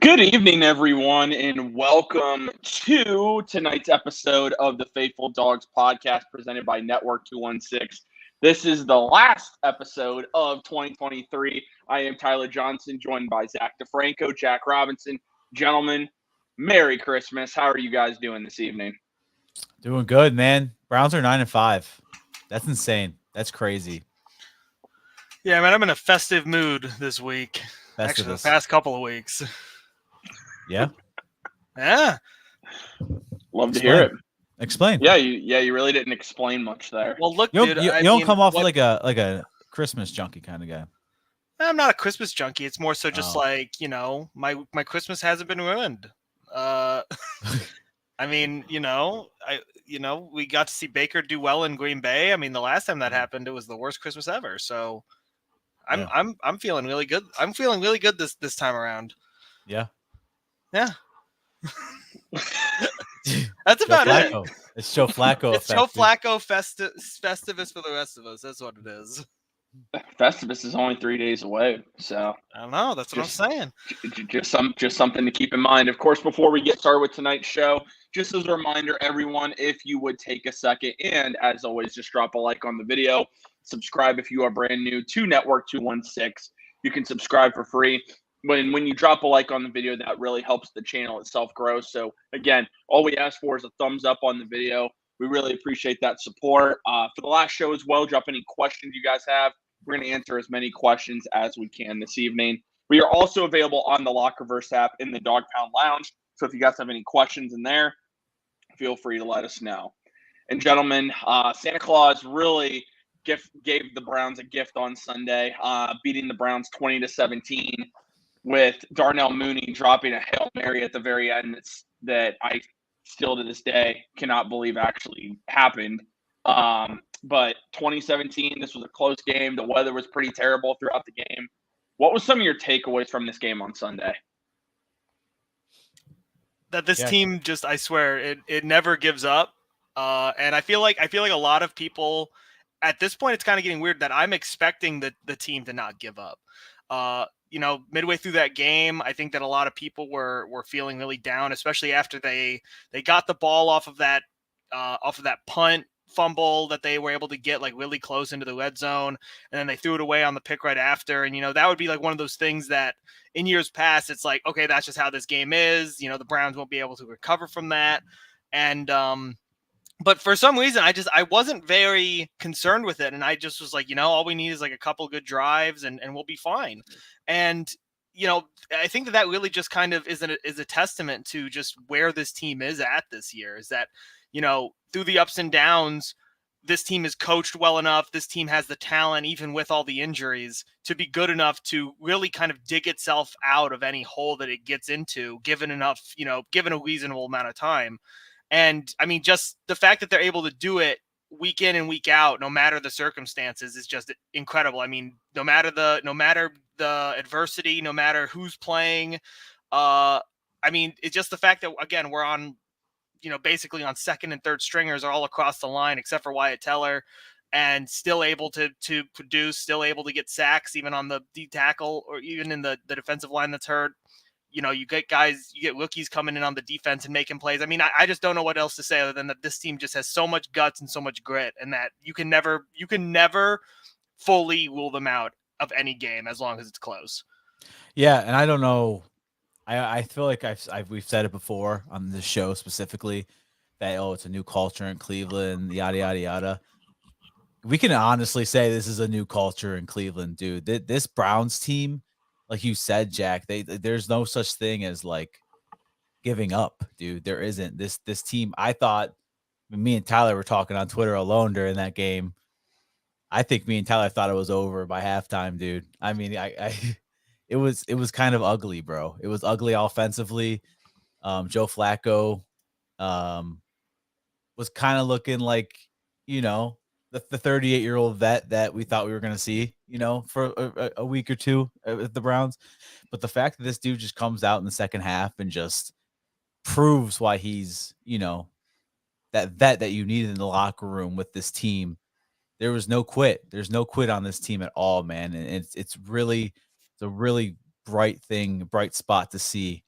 Good evening, everyone, and welcome to tonight's episode of the Faithful Dogs podcast presented by Network 216. This is the last episode of 2023. I am Tyler Johnson, joined by Zach DeFranco, Jack Robinson. Gentlemen, Merry Christmas. How are you guys doing this evening? Doing good, man. Browns are 9-5. That's insane. That's crazy. Yeah, man, I'm in a festive mood this week. Actually, the past couple of weeks. Yeah? Yeah. Love to hear it. Explain. Yeah, you really didn't explain much there. Well, look, you dude, you don't come off like a Christmas junkie kind of guy. I'm not a Christmas junkie. It's more so just like, my Christmas hasn't been ruined. I mean, we got to see Baker do well in Green Bay. I mean, the last time that happened, it was the worst Christmas ever. So I'm feeling really good. I'm feeling really good this time around. Yeah. Yeah. That's about it. It's Joe Flacco. It's Joe Flacco Festivus for the rest of us. That's what it is. Festivus is only 3 days away, so I don't know. That's what I'm saying. Just something to keep in mind. Of course, before we get started with tonight's show, just as a reminder, everyone, if you would take a second and, as always, just drop a like on the video. Subscribe if you are brand new to Network 216. You can subscribe for free. When you drop a like on the video, that really helps the channel itself grow. So, again, all we ask for is a thumbs up on the video. We really appreciate that support. For the last show as well, drop any questions you guys have. We're going to answer as many questions as we can this evening. We are also available on the Lockerverse app in the Dog Pound Lounge. So if you guys have any questions in there, feel free to let us know. And gentlemen, Santa Claus really gave the Browns a gift on Sunday, beating the Browns 20-17 with Darnell Mooney dropping a Hail Mary at the very end that I still to this day cannot believe actually happened. But 2017, this was a close game. The weather was pretty terrible throughout the game. What was some of your takeaways from this game on Sunday? That this team just, I swear, it never gives up. And I feel like a lot of people at this point, it's kind of getting weird that I'm expecting the team to not give up. Midway through that game, I think that a lot of people were feeling really down, especially after they got the ball off of that punt fumble that they were able to get like really close into the red zone, and then they threw it away on the pick right after. And that would be like one of those things that in years past it's like, okay, that's just how this game is. The Browns won't be able to recover from that. And but for some reason I wasn't very concerned with it, and I just was like, all we need is like a couple good drives and we'll be fine. And I think that really just kind of is a testament to just where this team is at this year, is that through the ups and downs, this team is coached well enough. This team has the talent, even with all the injuries, to be good enough to really kind of dig itself out of any hole that it gets into, given a reasonable amount of time. And I mean, just the fact that they're able to do it week in and week out, no matter the circumstances, is just incredible. I mean, no matter the adversity, no matter who's playing, I mean, it's just the fact that, again, we're on, basically on second and third stringers all across the line, except for Wyatt Teller, and still able to produce, still able to get sacks, even on the D tackle or even in the defensive line that's hurt. You get rookies coming in on the defense and making plays. I mean, I just don't know what else to say other than that this team just has so much guts and so much grit, and that you can never fully rule them out of any game as long as it's close. Yeah, and I don't know. I feel like we've said it before on this show specifically that it's a new culture in Cleveland, yada yada yada. We can honestly say this is a new culture in Cleveland, dude. This Browns team, like you said, Jack, there's no such thing as like giving up, dude. There isn't. This team, I thought, me and Tyler were talking on Twitter alone during that game. I think me and Tyler thought it was over by halftime, dude. I mean, it was kind of ugly, bro. It was ugly offensively. Joe Flacco was kind of looking like, the 38-year-old vet that we thought we were going to see, for a week or two at the Browns. But the fact that this dude just comes out in the second half and just proves why he's, that vet that you need in the locker room with this team. There was no quit. There's no quit on this team at all, man. And it's a really bright spot to see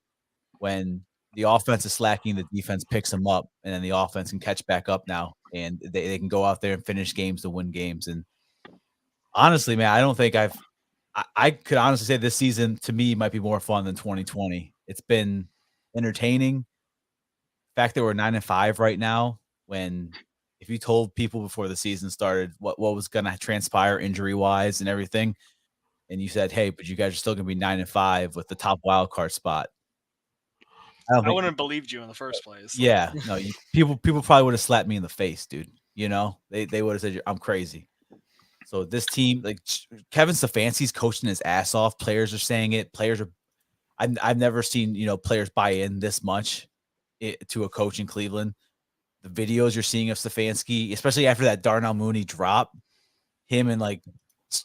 when the offense is slacking, the defense picks them up, and then the offense can catch back up now, and they can go out there and finish games to win games. And honestly, man, I don't think I could honestly say this season to me might be more fun than 2020. It's been entertaining. The fact that we're 9-5 right now, when if you told people before the season started what was going to transpire injury wise and everything, and you said, "Hey, but you guys are still going to be 9-5 with the top wild card spot," I don't I think. wouldn't have believed you in the first place. Yeah, no, people probably would have slapped me in the face, dude. You know, they would have said I'm crazy. So this team, like Kevin Stefanski's coaching his ass off. Players are saying it. Players are. I've never seen players buy in this much to a coach in Cleveland. The videos you're seeing of Stefanski, especially after that Darnell Mooney drop, him and like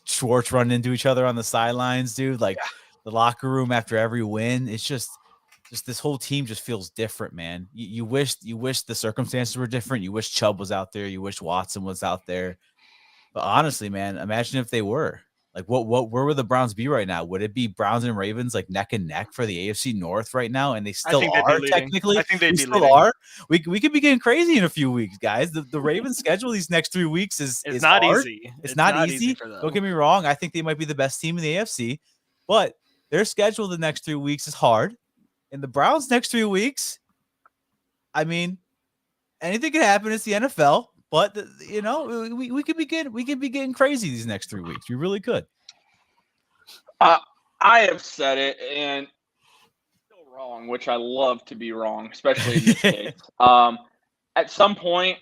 Schwartz running into each other on the sidelines, dude. Like the locker room after every win, it's just this whole team just feels different, man. You wish the circumstances were different. You wish Chubb was out there. You wish Watson was out there. But honestly, man, imagine if they were. Like, where would the Browns be right now? Would it be Browns and Ravens like neck and neck for the AFC North right now? And they still are technically. I think they'd be still leading. are. We could be getting crazy in a few weeks, guys. The Ravens schedule these next 3 weeks is not hard. easy. It's not easy for them. Don't get me wrong. I think they might be the best team in the AFC, but their schedule the next 3 weeks is hard. And the Browns next 3 weeks, I mean, anything can happen. It's the NFL. But we could be getting crazy these next 3 weeks. We really could. I have said it, and still wrong, which I love to be wrong, especially in this case. At some point,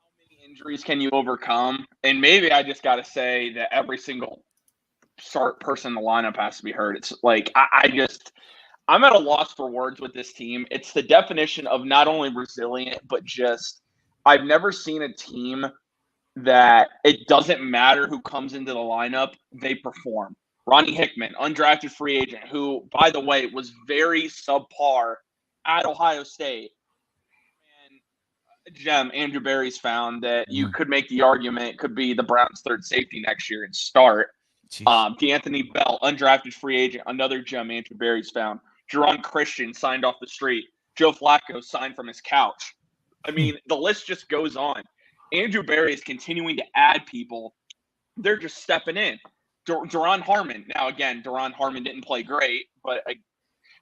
how many injuries can you overcome? And maybe I just got to say that every single start person in the lineup has to be hurt. It's like I'm at a loss for words with this team. It's the definition of not only resilient, but just I've never seen a team that it doesn't matter who comes into the lineup, they perform. Ronnie Hickman, undrafted free agent, who, by the way, was very subpar at Ohio State. And Gem, Andrew Berry's found that you could make the argument could be the Browns' third safety next year and start. D'Anthony Bell, undrafted free agent, another gem Andrew Berry's found. Jerron Christian signed off the street. Joe Flacco signed from his couch. I mean, the list just goes on. Andrew Berry is continuing to add people. They're just stepping in. Duron Harmon. Now, again, Duron Harmon didn't play great, but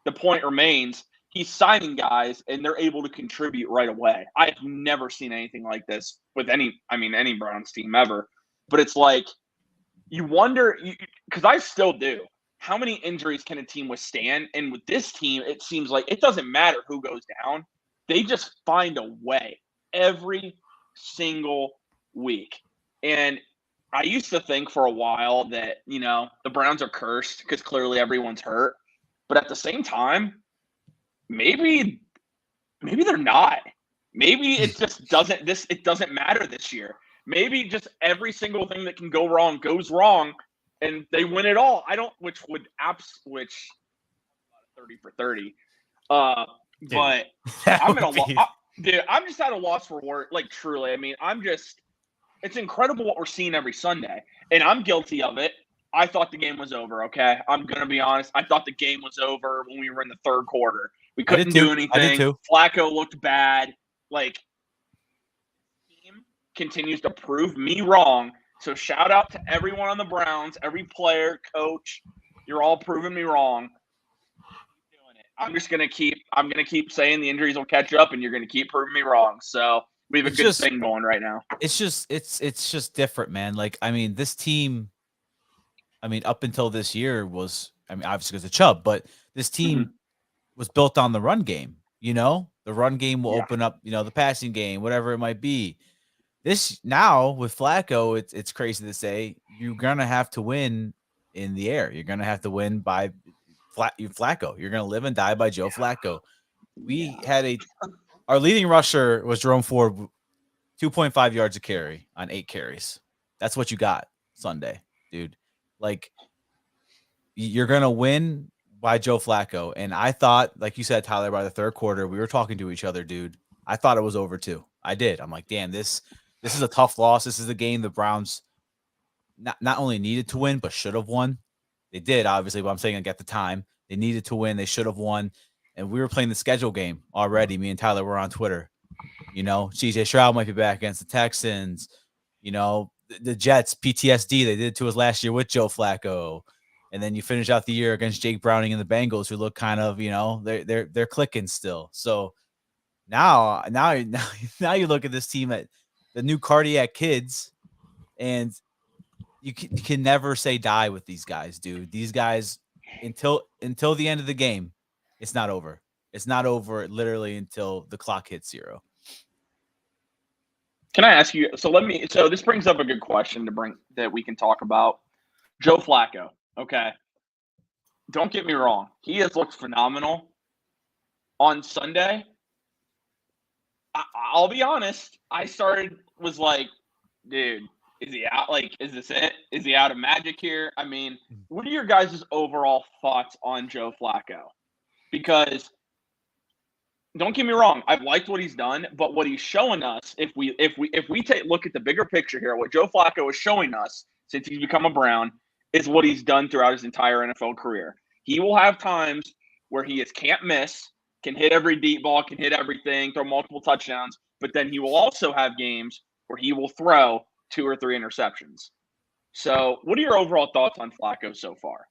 the point remains he's signing guys, and they're able to contribute right away. I've never seen anything like this with any Browns team ever. But it's like you wonder, because I still do, how many injuries can a team withstand? And with this team, it seems like it doesn't matter who goes down. They just find a way every single week. And I used to think for a while that, the Browns are cursed because clearly everyone's hurt. But at the same time, maybe they're not. Maybe it just doesn't matter this year. Maybe just every single thing that can go wrong goes wrong and they win it all. Which 30 for 30. But I'm just at a loss for words. Like, truly, I mean, it's incredible what we're seeing every Sunday. And I'm guilty of it. I thought the game was over, okay? I'm going to be honest. I thought the game was over when we were in the third quarter. We couldn't do anything. I did too. Flacco looked bad. Like, the team continues to prove me wrong. So shout out to everyone on the Browns, every player, coach. You're all proving me wrong. I'm going to keep saying the injuries will catch up and you're going to keep proving me wrong. So we have a good thing going right now. It's just different, man. Like, I mean, this team, up until this year was, obviously because of Chubb, but this team was built on the run game. The run game will open up, the passing game, whatever it might be. This now with Flacco, it's crazy to say you're going to have to win in the air. You're going to have to win by Flacco. You're going to live and die by Joe Flacco. We had our leading rusher was Jerome Ford, 2.5 yards a carry on 8 carries. That's what you got Sunday, dude. Like, you're going to win by Joe Flacco. And I thought, like you said, Tyler, by the third quarter, we were talking to each other, dude. I thought it was over too. I did. I'm like, damn, this is a tough loss. This is the game the Browns not only needed to win, but should have won. They did, obviously, but I'm saying like at the time. They needed to win. They should have won. And we were playing the schedule game already. Me and Tyler were on Twitter. CJ Stroud might be back against the Texans. The Jets, PTSD, they did it to us last year with Joe Flacco. And then you finish out the year against Jake Browning and the Bengals, who look kind of, they're clicking still. So now you look at this team at the new cardiac kids, and you can never say die with these guys, dude. These guys, until the end of the game, it's not over. It's not over literally until the clock hits 0. Can I ask you? So this brings up a good question that we can talk about. Joe Flacco. Okay. Don't get me wrong. He has looked phenomenal. On Sunday, I'll be honest. I was like, dude, is he out? Like, is this it? Is he out of magic here? I mean, what are your guys' overall thoughts on Joe Flacco? Because don't get me wrong, I've liked what he's done, but what he's showing us, if we look at the bigger picture here, what Joe Flacco is showing us since he's become a Brown is what he's done throughout his entire NFL career. He will have times where he can't miss, can hit every deep ball, can hit everything, throw multiple touchdowns, but then he will also have games where he will throw 2 or 3 interceptions. So what are your overall thoughts on Flacco so far?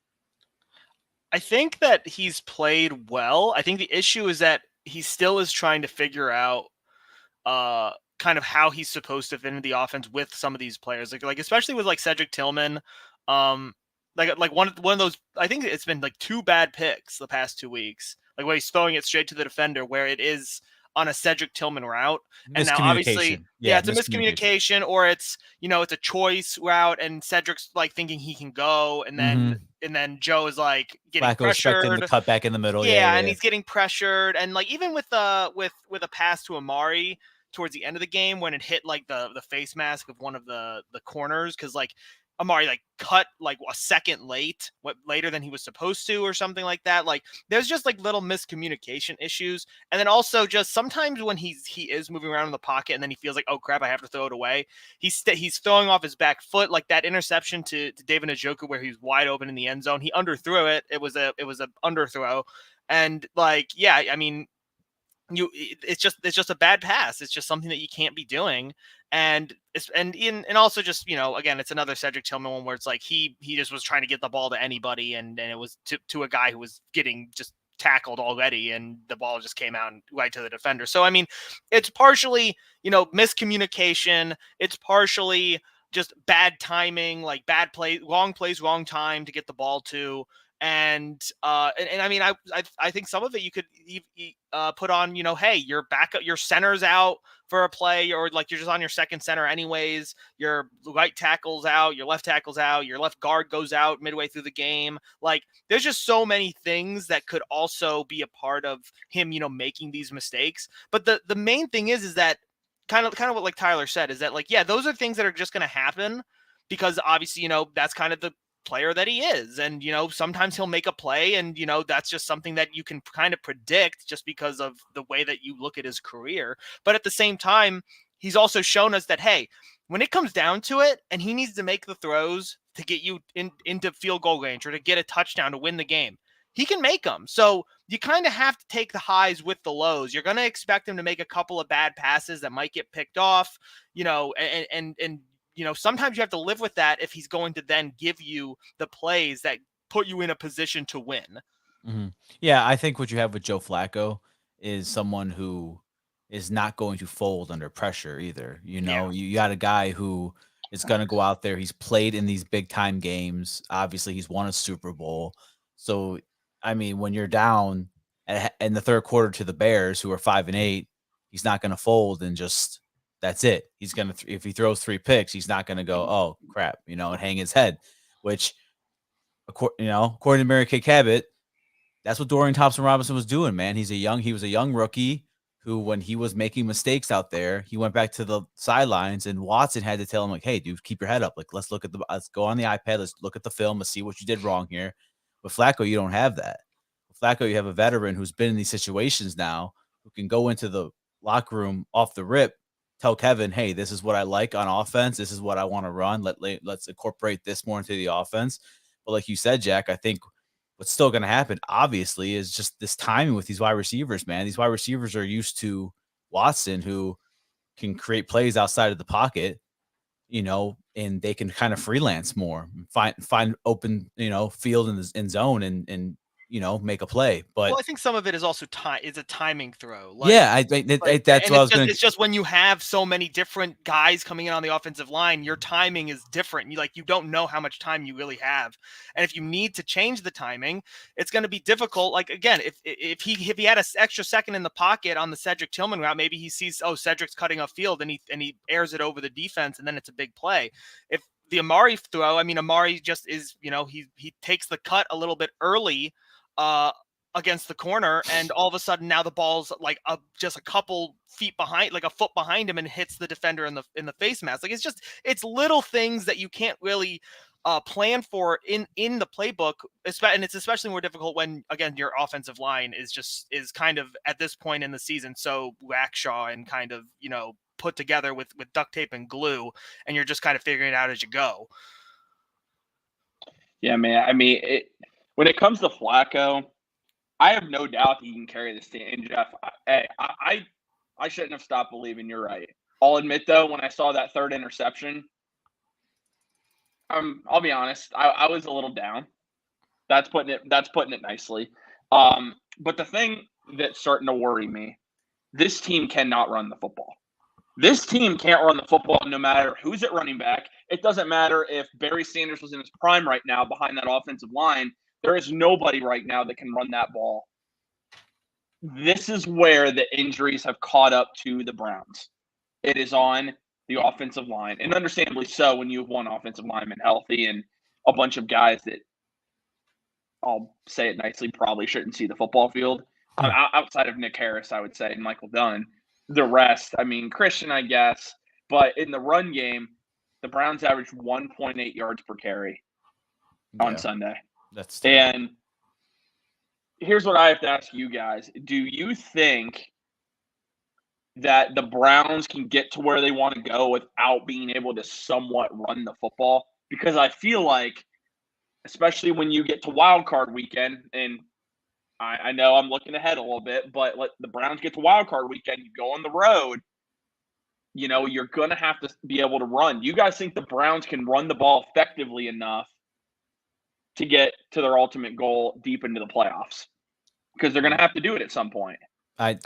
I think that he's played well. I think the issue is that he still is trying to figure out kind of how he's supposed to fit into the offense with some of these players. Like especially with like Cedric Tillman. Like one of those, I think it's been like 2 bad picks the past 2 weeks. Like where he's throwing it straight to the defender where it is on a Cedric Tillman route. And now obviously, it's a miscommunication, or it's, it's a choice route and Cedric's like thinking he can go. And then Joe is like getting Flacco pressured. The cut back in the middle. And he's getting pressured. And like, even with a pass to Amari towards the end of the game, when it hit like the face mask of one of the corners, because like Amari like cut like a second later than he was supposed to, or something like that. Like there's just like little miscommunication issues. And then also just sometimes when he is moving around in the pocket and then he feels like, oh crap, I have to throw it away. He's throwing off his back foot, like that interception to David Njoku where he was wide open in the end zone. He underthrew it. It was a underthrow. And like, yeah, I mean, it's just a bad pass. It's just something that you can't be doing. And also just, again, it's another Cedric Tillman one where it's like he just was trying to get the ball to anybody, and it was to a guy who was getting just tackled already, and the ball just came out and right to the defender. So I mean, it's partially miscommunication. It's partially just bad timing, like bad play, wrong place, wrong time to get the ball to. And I mean, I think some of it you could put on, hey, your backup, your center's out for a play, or like you're just on your second center anyways, your right tackle's out, your left tackle's out, your left guard goes out midway through the game. Like there's just so many things that could also be a part of him, making these mistakes. But the main thing is that kind of what like Tyler said, is that like, yeah, those are things that are just going to happen because obviously, that's kind of the player that he is. And, sometimes he'll make a play and, that's just something that you can kind of predict just because of the way that you look at his career. But at the same time, he's also shown us that, hey, when it comes down to it and he needs to make the throws to get you into field goal range or to get a touchdown to win the game, he can make them. So you kind of have to take the highs with the lows. You're going to expect him to make a couple of bad passes that might get picked off, and sometimes you have to live with that if he's going to then give you the plays that put you in a position to win. Mm-hmm. Yeah, I think what you have with Joe Flacco is someone who is not going to fold under pressure either. You got a guy who is going to go out there. He's played in these big time games. Obviously, he's won a Super Bowl. So, I mean, when you're down in the third quarter to the Bears, who are 5-8, he's not going to fold and just... That's it. He's going to, if he throws 3 picks, he's not going to go, oh crap, and hang his head, which, according to Mary Kay Cabot, that's what Dorian Thompson-Robinson was doing, man. He was a young rookie who, when he was making mistakes out there, he went back to the sidelines and Watson had to tell him like, hey dude, keep your head up. Like, let's go on the iPad. Let's look at the film. Let's see what you did wrong here. With Flacco, you don't have that. With Flacco, you have a veteran who's been in these situations now, who can go into the locker room off the rip, tell Kevin, hey, this is what I like on offense. This is what I want to run. Let's incorporate this more into the offense. But like you said, Jack, I think What's still going to happen, obviously, is just this timing with these wide receivers, man. These wide receivers are used to Watson, who can create plays outside of the pocket, and they can kind of freelance more, find open, field in the end zone and make a play. But well, I think some of it is also it's a timing throw. Yeah, that's what I was going to. It's just when you have so many different guys coming in on the offensive line, your timing is different. You don't know how much time you really have, and if you need to change the timing, it's going to be difficult. Like again, if he had an extra second in the pocket on the Cedric Tillman route, maybe he sees Cedric's cutting upfield and he airs it over the defense, and then it's a big play. If the Amari throw, Amari just is he takes the cut a little bit early. Against the corner, and all of a sudden now the ball's like just a couple feet behind, like a foot behind him, and hits the defender in the face mask. Like it's little things that you can't really plan for in the playbook, and it's especially more difficult when again your offensive line is kind of at this point in the season so Wackshaw and kind of put together with duct tape and glue, and you're just kind of figuring it out as you go. Yeah, man. When it comes to Flacco, I have no doubt he can carry this team. And Jeff, I shouldn't have stopped believing. You're right. I'll admit though, when I saw that third interception, I'll be honest, I was a little down. That's putting it nicely. But the thing that's starting to worry me, this team cannot run the football. This team can't run the football no matter who's at running back. It doesn't matter if Barry Sanders was in his prime right now behind that offensive line. There is nobody right now that can run that ball. This is where the injuries have caught up to the Browns. It is on the offensive line, and understandably so when you have one offensive lineman healthy and a bunch of guys that, I'll say it nicely, probably shouldn't see the football field. Outside of Nick Harris, I would say, and Michael Dunn. The rest, Christian, I guess. But in the run game, the Browns averaged 1.8 yards per carry on Sunday. And here's what I have to ask you guys. Do you think that the Browns can get to where they want to go without being able to somewhat run the football? Because I feel like, especially when you get to wild card weekend, and I know I'm looking ahead a little bit, but let the Browns get to wild card weekend, you go on the road, you're going to have to be able to run. You guys think the Browns can run the ball effectively enough to get to their ultimate goal deep into the playoffs? Because they're going to have to do it at some point. I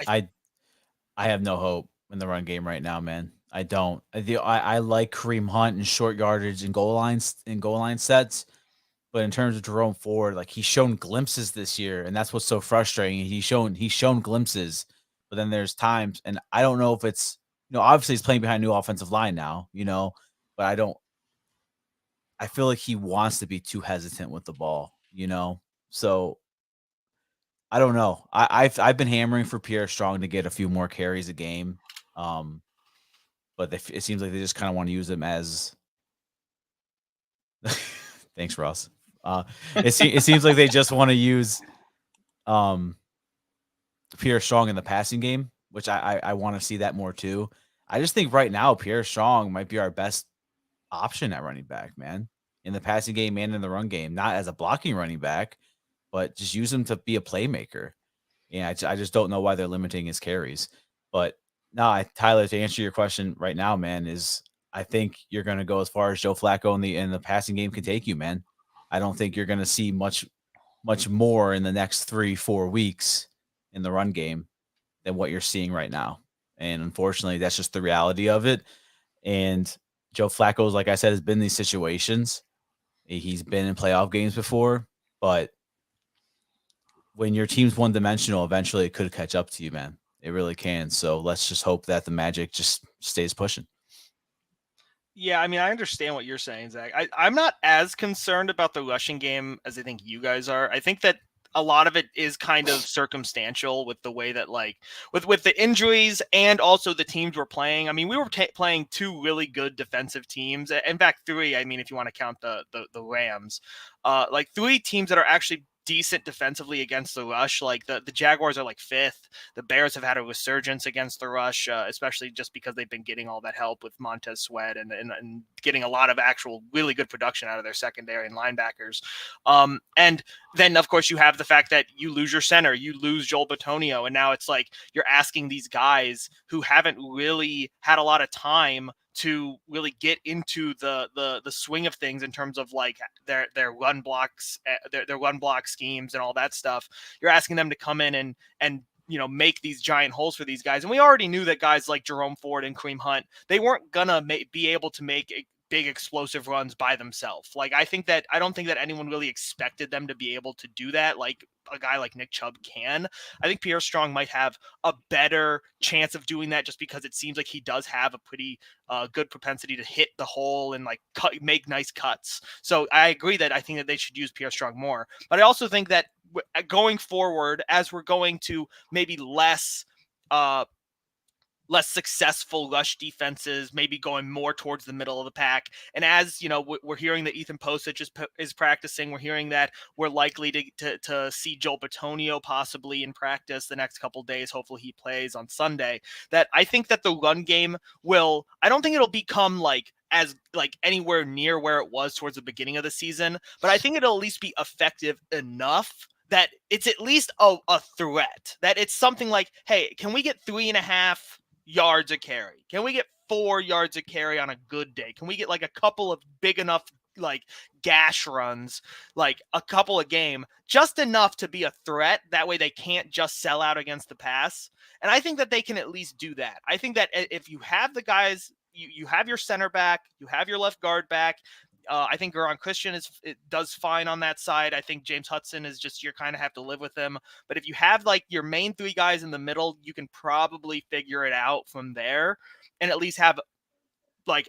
have no hope in the run game right now, man. I don't. I like Kareem Hunt in short yardage and goal line sets, but in terms of Jerome Ford, like he's shown glimpses this year, and that's what's so frustrating. He's shown glimpses, but then there's times, and I don't know if it's obviously he's playing behind a new offensive line now, but I feel like he wants to be too hesitant with the ball, So I don't know. I've been hammering for Pierre Strong to get a few more carries a game, but it seems like they just kind of want to use him as. Thanks, Ross. It seems like they just want to use Pierre Strong in the passing game, which I want to see that more too. I just think right now Pierre Strong might be our best option at running back, man, in the passing game and in the run game, not as a blocking running back, but just use him to be a playmaker. Yeah, I just don't know why they're limiting his carries. But no, Tyler, to answer your question right now, man, is I think you're going to go as far as Joe Flacco in the passing game can take you, man. I don't think you're going to see much more in the next 3-4 weeks in the run game than what you're seeing right now. And unfortunately, that's just the reality of it. And Joe Flacco, like I said, has been in these situations. He's been in playoff games before, but when your team's one-dimensional, eventually it could catch up to you, man. It really can. So let's just hope that the magic just stays pushing. Yeah, I understand what you're saying, Zach. I'm not as concerned about the rushing game as I think you guys are. I think that a lot of it is kind of circumstantial with the way that, like, with the injuries and also the teams we're playing. We were playing two really good defensive teams. In fact, three, if you want to count the Rams. Like three teams that are actually decent defensively against the rush. Like the Jaguars are like 5th. The Bears have had a resurgence against the rush, especially just because they've been getting all that help with Montez Sweat and getting a lot of actual really good production out of their secondary and linebackers. And then of course you have the fact that you lose your center, you lose Joel Bitonio, and now it's like you're asking these guys who haven't really had a lot of time to really get into the swing of things in terms of like their run blocks, their run block schemes and all that stuff. You're asking them to come in and make these giant holes for these guys. And we already knew that guys like Jerome Ford and Kareem Hunt, they weren't gonna be able to make big explosive runs by themselves. Like I don't think that anyone really expected them to be able to do that. Like a guy like Nick Chubb can. I think Pierre Strong might have a better chance of doing that just because it seems like he does have a pretty good propensity to hit the hole and like make nice cuts. So I agree that I think that they should use Pierre Strong more. But I also think that going forward, as we're going to maybe less successful rush defenses, maybe going more towards the middle of the pack. And as we're hearing that Ethan Posich is practicing, we're hearing that we're likely to see Joel Bitonio possibly in practice the next couple of days. Hopefully he plays on Sunday. That I think that the run game I don't think it'll become like anywhere near where it was towards the beginning of the season, but I think it'll at least be effective enough that it's at least a threat, that it's something like, hey, can we get 3.5 yards a carry? Can we get 4 yards a carry on a good day? Can we get like a couple of big enough like gash runs, like a couple a game, just enough to be a threat? That way they can't just sell out against the pass. And I think that they can at least do that. I think that if you have the guys, you have your center back, you have your left guard back. I think Garon Christian does fine on that side. I think James Hudson is just, you kind of have to live with him. But if you have like your main 3 guys in the middle, you can probably figure it out from there and at least have like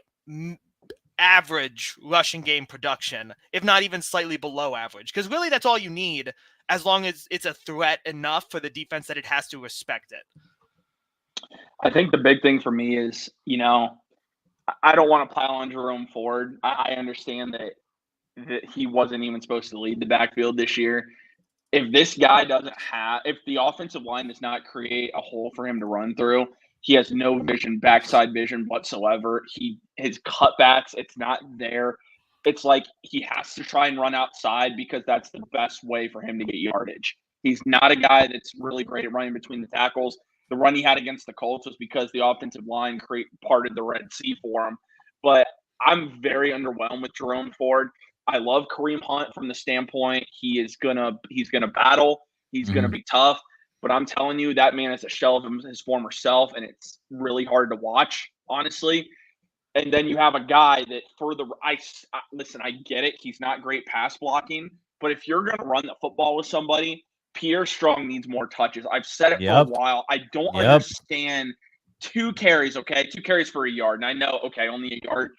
average rushing game production, if not even slightly below average. Because really that's all you need, as long as it's a threat enough for the defense that it has to respect it. I think the big thing for me is, I don't want to pile on Jerome Ford. I understand that he wasn't even supposed to lead the backfield this year. If this guy if the offensive line does not create a hole for him to run through, he has no backside vision whatsoever. His cutbacks, it's not there. It's like he has to try and run outside because that's the best way for him to get yardage. He's not a guy that's really great at running between the tackles. The run he had against the Colts was because the offensive line parted the Red Sea for him. But I'm very underwhelmed with Jerome Ford. I love Kareem Hunt from the standpoint he's gonna battle. He's gonna be tough. But I'm telling you, that man is a shell of his former self, and it's really hard to watch, honestly. And then you have a guy that listen, I get it. He's not great pass blocking, but if you're gonna run the football with somebody, Pierre Strong needs more touches. I've said it for a while. I don't understand 2 carries, okay? 2 carries for a yard. And I know, okay, only a yard.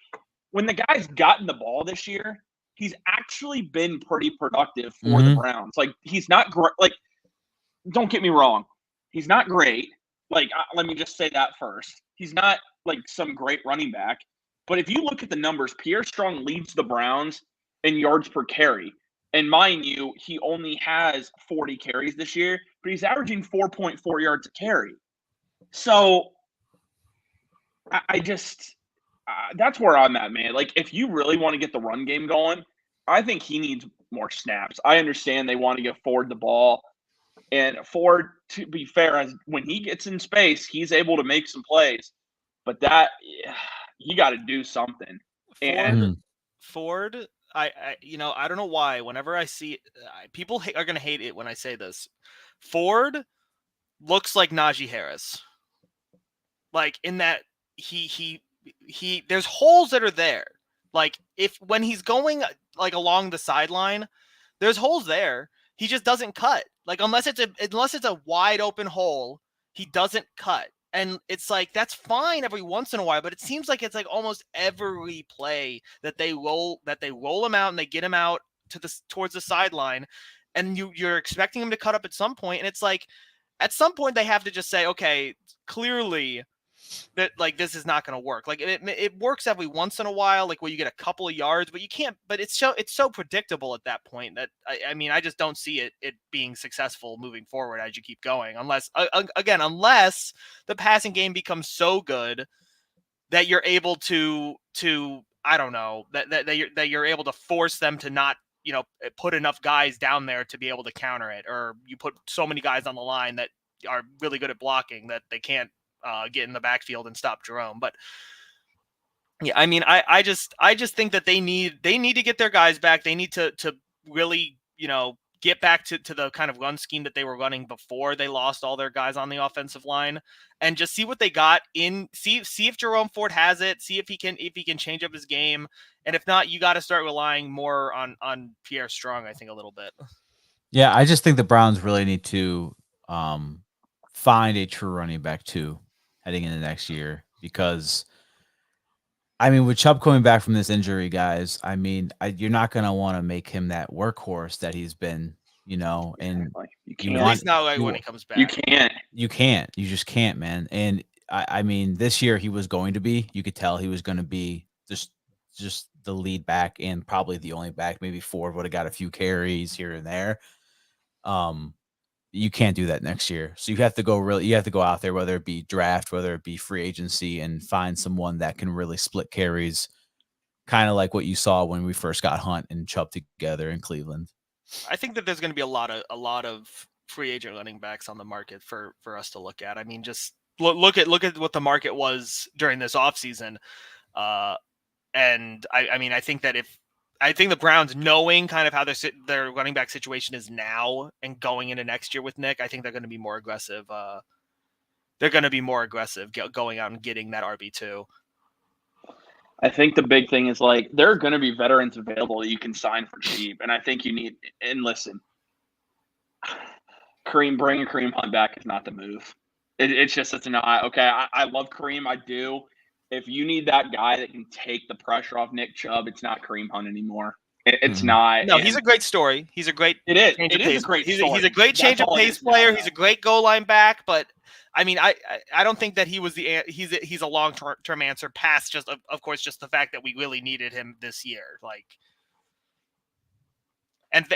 When the guy's gotten the ball this year, he's actually been pretty productive for the Browns. Like, he's not great. Like, don't get me wrong. He's not great. Like, let me just say that first. He's not, like, some great running back. But if you look at the numbers, Pierre Strong leads the Browns in yards per carry. And mind you, he only has 40 carries this year, but he's averaging 4.4 yards a carry. So I just that's where I'm at, man. Like, if you really want to get the run game going, I think he needs more snaps. I understand they want to give Ford the ball. And Ford, to be fair, when he gets in space, he's able to make some plays. But you got to do something. Ford, I don't know why. Whenever I see people are gonna hate it when I say this, Ford looks like Najee Harris. Like, in that he there's holes that are there. Like, when he's going like along the sideline, there's holes there. He just doesn't cut. Like, unless it's a wide open hole, he doesn't cut. And it's like, that's fine every once in a while, but it seems like it's like almost every play that they roll him out and they get him out towards the sideline, and you're expecting him to cut up at some point, and it's like, at some point they have to just say, okay, clearly that like this is not going to work. Like it works every once in a while, like where you get a couple of yards, but you can't. But it's so predictable at that point that I mean I just don't see it being successful moving forward as you keep going, unless unless the passing game becomes so good that you're able to I don't know that you're able to force them to not put enough guys down there to be able to counter it, or you put so many guys on the line that are really good at blocking that they can't get in the backfield and stop Jerome. But yeah, I mean, I just think that they need to get their guys back. They need to really, get back to the kind of run scheme that they were running before they lost all their guys on the offensive line, and just see what they got in. See if Jerome Ford has it. See if he can change up his game. And if not, you got to start relying more on Pierre Strong, I think, a little bit. Yeah, I just think the Browns really need to find a true running back too heading into next year, because I mean, with Chubb coming back from this injury, guys, I mean, you're not going to want to make him that workhorse that he's been, and you can't. At least not when he comes back. You can't. You just can't, man. And I mean, this year he was going to be, you could tell he was going to be just the lead back and probably the only back. Maybe Ford would have got a few carries here and there. You can't do that next year. So you have to go out there, whether it be draft, whether it be free agency, and find someone that can really split carries, kind of like what you saw when we first got Hunt and Chubb together in Cleveland. I think that there's going to be a lot of free agent running backs on the market for us to look at. I mean, just look at what the market was during this offseason. And I mean, I think the Browns, knowing kind of how their running back situation is now and going into next year with Nick, I think they're going to be more aggressive. Going out and getting that RB2. I think the big thing is, like, there are going to be veterans available that you can sign for cheap. And I think you need – and listen, bringing Kareem Hunt back is not the move. It's just – it's not – okay, I love Kareem. I do. If you need that guy that can take the pressure off Nick Chubb, it's not Kareem Hunt anymore. It's not. No, he's a great story. He's a great. It is. It is a great story. He's a great change of pace player. He's a great goal line back. But I mean, I don't think that he was he's a long term answer past just of course just the fact that we really needed him this year. Like, and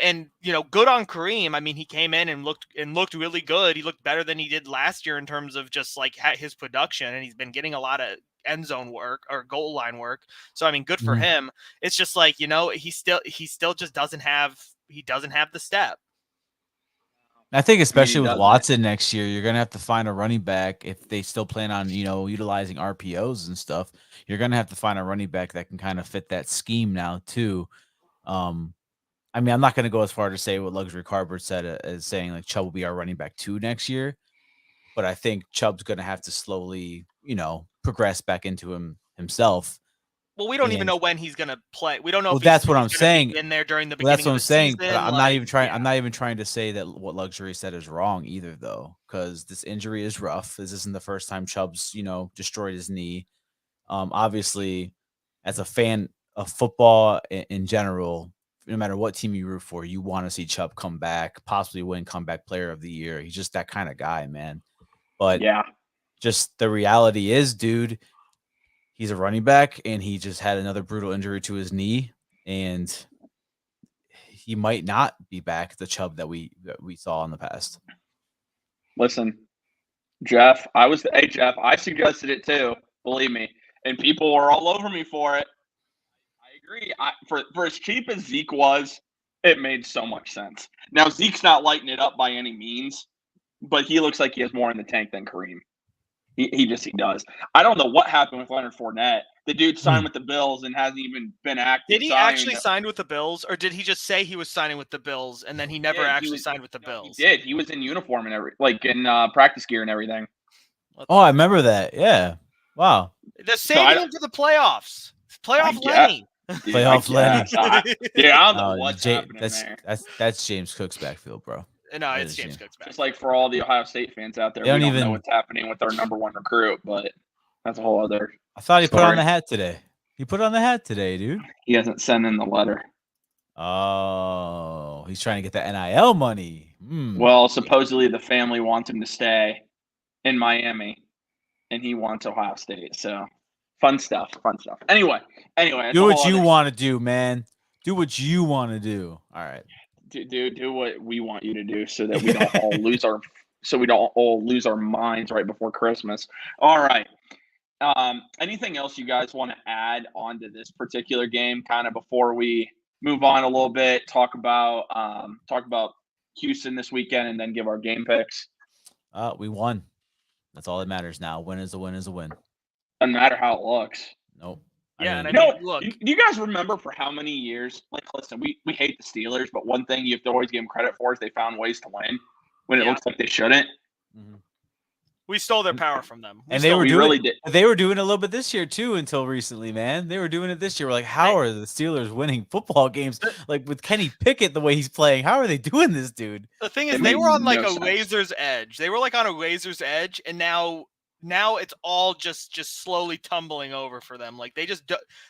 good on Kareem. I mean, he came in and looked really good. He looked better than he did last year in terms of just like his production, and he's been getting a lot of end zone work or goal line work. So I mean, good for him. It's just like, he still just doesn't have the step. I think especially with Watson next year, you're gonna have to find a running back if they still plan on utilizing RPOs and stuff. You're gonna have to find a running back that can kind of fit that scheme now too. I mean, I'm not gonna go as far to say what Luxury Cardboard said as saying like Chubb will be our running back 2 next year, but I think Chubb's gonna have to slowly progress back into himself. Well, we don't even know when he's going to play. We don't know. Well, that's what I'm saying. In there during the beginning. That's what I'm saying. But I'm not even trying. I'm not even trying to say that what Luxury said is wrong either, though, because this injury is rough. This isn't the first time Chubb's destroyed his knee. Obviously, as a fan of football in general, no matter what team you root for, you want to see Chubb come back, possibly win Comeback Player of the Year. He's just that kind of guy, man. But yeah. Just the reality is, dude, he's a running back and he just had another brutal injury to his knee, and he might not be back the Chubb that we saw in the past. Listen, Jeff, I suggested it too, believe me, and people were all over me for it. I agree. For as cheap as Zeke was, it made so much sense. Now, Zeke's not lighting it up by any means, but he looks like he has more in the tank than Kareem. He does. I don't know what happened with Leonard Fournette. The dude signed with the Bills and hasn't even been active. Did he actually sign with the Bills, or did he just say he was signing with the Bills and then he never actually signed with the Bills? He did. He was in uniform and in practice gear and everything. Oh, I remember that. Yeah. Wow. They're saving him for the playoffs. Playoff Lenny. Playoff Lenny. Yeah, I don't know what's happening there. That's James Cook's backfield, bro. No, it's James Cook's back. Just like for all the Ohio State fans out there, we don't know what's happening with our number 1 recruit, but that's a whole other I thought he put on the hat today. He put on the hat today, dude. He hasn't sent in the letter. Oh, he's trying to get the NIL money. Well, supposedly the family wants him to stay in Miami. and he wants Ohio State. So fun stuff. Anyway. That's Do a what whole you other- want to do, man. Do what you want to do. All right. Do what we want you to do, so that we don't all lose our minds right before Christmas. All right. Anything else you guys want to add onto this particular game, kind of before we move on a little bit? Talk about Houston this weekend, and then give our game picks. We won. That's all that matters now. Win is a win is a win. Doesn't matter how it looks. Nope. Yeah, You know, look, do you guys remember for how many years? Like, listen, we hate the Steelers, but one thing you have to always give them credit for is they found ways to win when it looks like they shouldn't. Mm-hmm. We stole their power from them. They were doing it a little bit this year too, until recently, man. They were doing it this year. We're like, how are the Steelers winning football games? Like with Kenny Pickett, the way he's playing, how are they doing this, dude? The thing is, they were on like a razor's edge. They were like on a razor's edge, and now it's all just slowly tumbling over for them. Like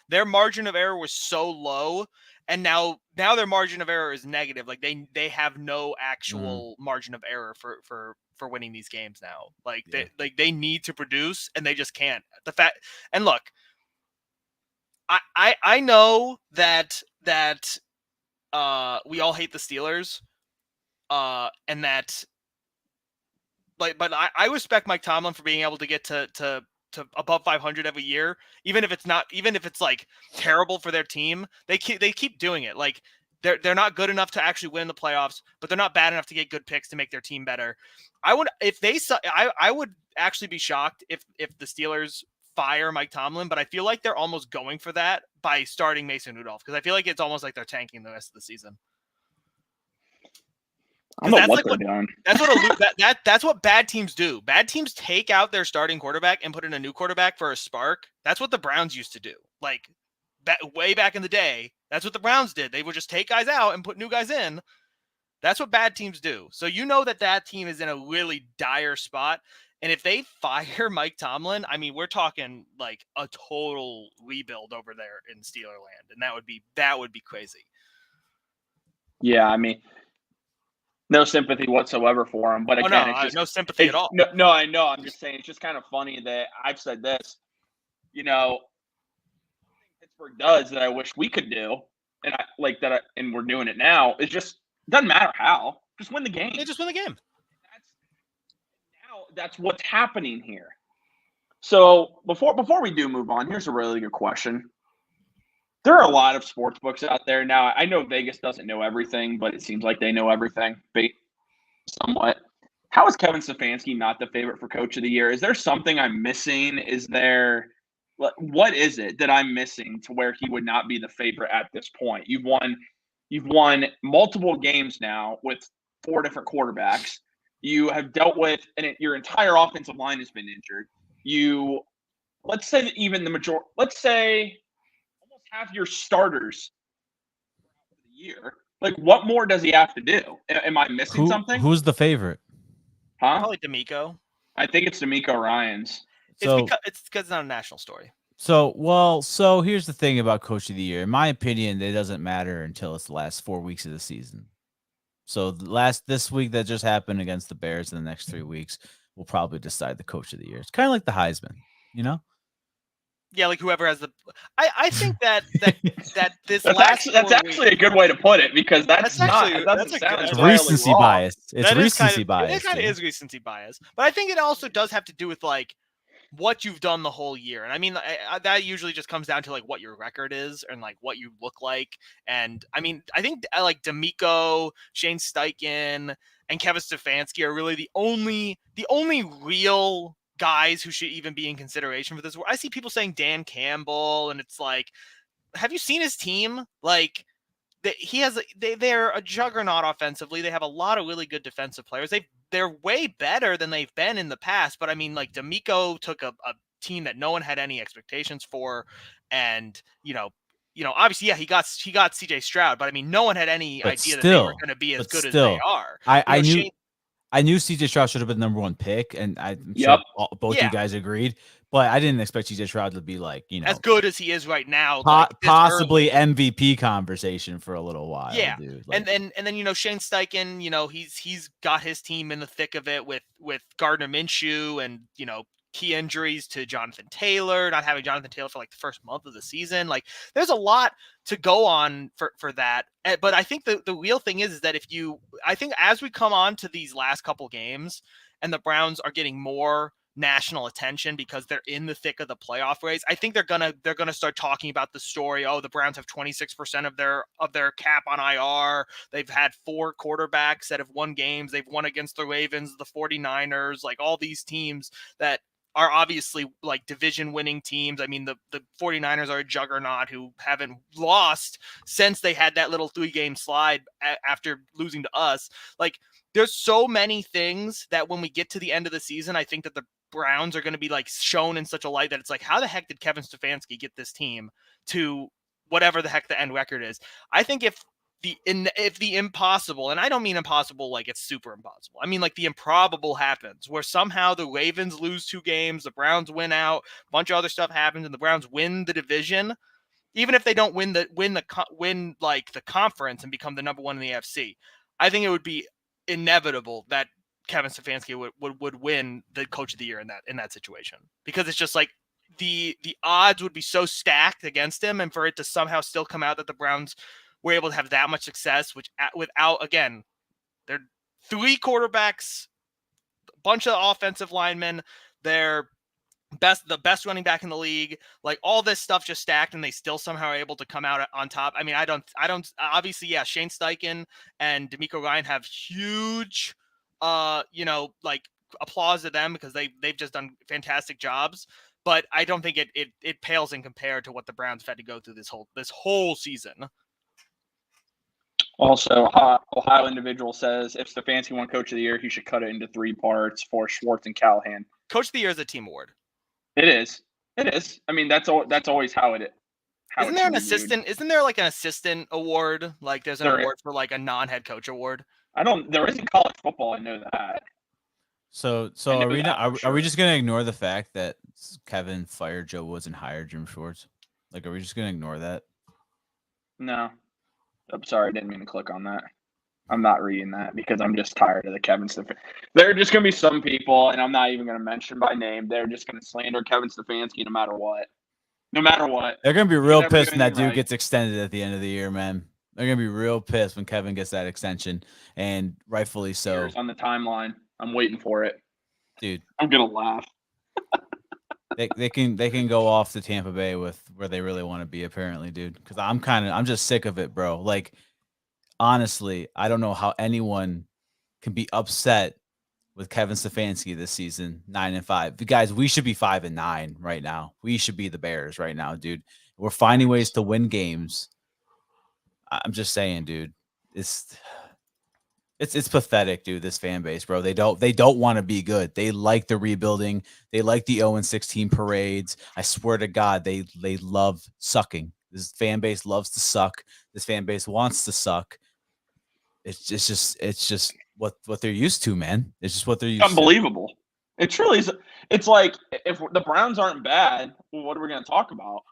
their margin of error was so low, and now their margin of error is negative. Like they have no actual margin of error for winning these games now. Like they need to produce, and they just can't. And look, I know that we all hate the Steelers, and that. But I respect Mike Tomlin for being able to get to above 500 every year, even if it's like terrible for their team. They keep doing it. Like they're not good enough to actually win the playoffs, but they're not bad enough to get good picks to make their team better. I would actually be shocked if the Steelers fire Mike Tomlin, but I feel like they're almost going for that by starting Mason Rudolph, because I feel like it's almost like they're tanking the rest of the season. I don't know what they're doing. That's what bad teams do. Bad teams take out their starting quarterback and put in a new quarterback for a spark. That's what the Browns used to do. Like way back in the day, that's what the Browns did. They would just take guys out and put new guys in. That's what bad teams do. So you know that team is in a really dire spot. And if they fire Mike Tomlin, I mean, we're talking like a total rebuild over there in Steelerland, and that would be crazy. Yeah, I mean, no sympathy whatsoever for him. But again, it's just, no sympathy at all. No, I know. I'm just saying it's just kind of funny that I've said this. You know, Pittsburgh does that I wish we could do, and I like that, and we're doing it now. It just doesn't matter how. Just win the game. They just win the game. That's what's happening here. So before we do move on, here's a really good question. There are a lot of sports books out there now. I know Vegas doesn't know everything, but it seems like they know everything, somewhat. How is Kevin Stefanski not the favorite for Coach of the Year? Is there something I'm missing? What is it that I'm missing to where he would not be the favorite at this point? You've won multiple games now with 4 different quarterbacks. You have dealt with, and your entire offensive line has been injured. Let's say that even let's say almost half your starters for the year. Like, what more does he have to do? Am I missing something? Who's the favorite? Huh? Probably D'Amico. I think it's D'Amico Ryans. It's because it's not a national story. So here's the thing about Coach of the Year. In my opinion, it doesn't matter until it's the last 4 weeks of the season. So this week that just happened against the Bears, in the next 3 weeks, will probably decide the Coach of the Year. It's kind of like the Heisman, you know? Yeah, like whoever has the. I think that this that's actually a good way to put it, because that's recency bias. It's recency bias. It kind of is recency bias, but I think it also does have to do with like what you've done the whole year. And I mean, that usually just comes down to like what your record is and like what you look like. And I mean, I think like D'Amico, Shane Steichen, and Kevin Stefanski are really the only real guys who should even be in consideration for this. I see people saying Dan Campbell, and it's like, have you seen his team? Like, they're a juggernaut offensively. They have a lot of really good defensive players. They're way better than they've been in the past. But I mean, like D'Amico took a team that no one had any expectations for, and you know, obviously, yeah, he got CJ Stroud, but I mean, no one had any idea that they were going to be as good as they are. I knew CJ Stroud should have been number 1 pick, and I'm sure both you guys agreed. But I didn't expect CJ Stroud to be like, as good as he is right now, possibly MVP conversation for a little while. Yeah, dude. Like, and then Shane Steichen, he's got his team in the thick of it with Gardner Minshew and key injuries to Jonathan Taylor, not having Jonathan Taylor for like the first month of the season. Like there's a lot to go on for that. But I think the real thing is that I think as we come on to these last couple games and the Browns are getting more national attention because they're in the thick of the playoff race, I think they're gonna start talking about the story. Oh, the Browns have 26% of their cap on IR. They've had 4 quarterbacks that have won games. They've won against the Ravens, the 49ers, like all these teams that are obviously like division winning teams. I mean, the 49ers are a juggernaut who haven't lost since they had that little 3-game slide after losing to us. Like there's so many things that when we get to the end of the season, I think that the Browns are going to be like shown in such a light that it's like, how the heck did Kevin Stefanski get this team to whatever the heck the end record is? I think if the impossible, and I don't mean impossible like it's super impossible, I mean like the improbable happens where somehow the Ravens lose 2 games, the Browns win out, a bunch of other stuff happens, and the Browns win the division, even if they don't win like the conference and become the number 1 in the AFC, I think it would be inevitable that Kevin Stefanski would win the coach of the year in that situation, because it's just like the odds would be so stacked against him, and for it to somehow still come out that the Browns were able to have that much success, which without, again, they're 3 quarterbacks, a bunch of offensive linemen, the best running back in the league, like all this stuff just stacked, and they still somehow are able to come out on top. I mean, I don't obviously, yeah, Shane Steichen and D'Amico Ryan have huge, like applause to them because they've just done fantastic jobs. But I don't think it pales in compared to what the Browns have had to go through this whole season. Also, Ohio individual says if Stefanski won Coach of the Year, he should cut it into 3 parts for Schwartz and Callahan. Coach of the Year is a team award. It is. I mean, that's always how it. Isn't there an assistant? Isn't there like an assistant award? Like there's an award for like a non-head coach award. There isn't college football. I know that. So are we just gonna ignore the fact that Kevin fired Joe Woods and hired Jim Schwartz? Like, are we just gonna ignore that? No. I'm sorry, I didn't mean to click on that. I'm not reading that because I'm just tired of the Kevin Stefanski. There are just going to be some people, and I'm not even going to mention by name, they're just going to slander Kevin Stefanski no matter what. No matter what. They're going to be real pissed when that dude gets extended at the end of the year, man. They're going to be real pissed when Kevin gets that extension, and rightfully so. Here's on the timeline. I'm waiting for it. Dude. I'm going to laugh. They can go off to Tampa Bay with where they really want to be, apparently, dude. Because I'm just sick of it, bro. Like, honestly, I don't know how anyone can be upset with Kevin Stefanski this season, 9-5. Guys, we should be 5-9 right now. We should be the Bears right now, dude. We're finding ways to win games. I'm just saying, dude. It's pathetic, dude, this fan base, bro. They don't want to be good. They like the rebuilding. They like the 0-16 parades. I swear to God, they love sucking. This fan base loves to suck. This fan base wants to suck. It's just what they're used to, man. It's just what they're used to. Unbelievable. It truly is. It's like if the Browns aren't bad, well, what are we going to talk about?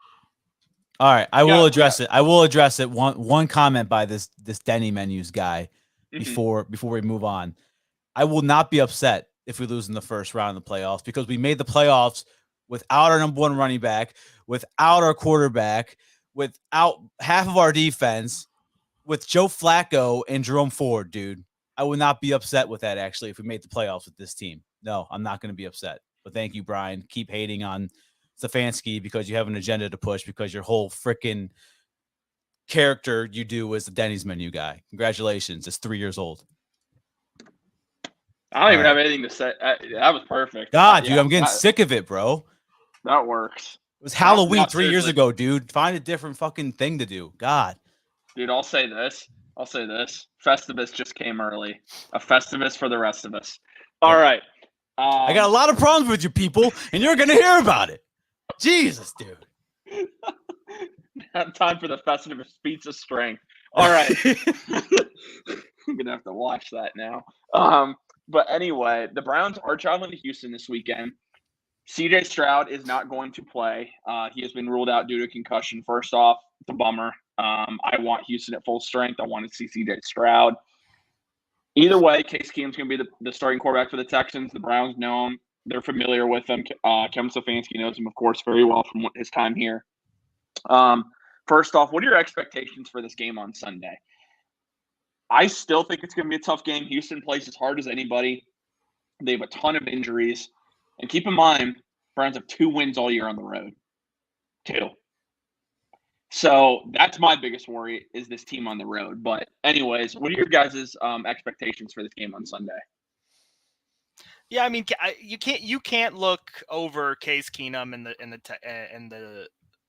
All right, I will address it. I will address it. One comment by this Denny Menus guy. Before we move on, I will not be upset if we lose in the first round of the playoffs, because we made the playoffs without our number 1 running back, without our quarterback, without half of our defense, with Joe Flacco and Jerome Ford, dude. I would not be upset with that, actually, if we made the playoffs with this team. No, I'm not going to be upset. But thank you, Brian. Keep hating on Stefanski because you have an agenda to push, because your whole freaking character you do as the Denny's menu guy. Congratulations. It's 3 years old. I don't even have anything to say. That was perfect. God, dude, I'm getting sick of it, bro. That works. It was Halloween 3 years ago, dude. Find a different fucking thing to do. God. Dude, I'll say this. Festivus just came early. A Festivus for the rest of us. All right. I got a lot of problems with you people, and you're going to hear about it. Jesus, dude. Time for the Festivus feats of strength. All right. I'm going to have to watch that now. But anyway, the Browns are traveling to Houston this weekend. CJ Stroud is not going to play. He has been ruled out due to concussion. First off, it's a bummer. I want Houston at full strength. I want to see CJ Stroud. Either way, Case Keenum's going to be the starting quarterback for the Texans. The Browns know him. they're familiar with him. Kevin Stefanski knows him, of course, very well from his time here. First off, what are your expectations for this game on Sunday? I still think it's going to be a tough game. Houston plays as hard as anybody. They have a ton of injuries. And keep in mind, Browns have 2 wins all year on the road. 2. So that's my biggest worry is this team on the road. But anyways, what are your guys' expectations for this game on Sunday? Yeah, I mean, you can't look over Case Keenum and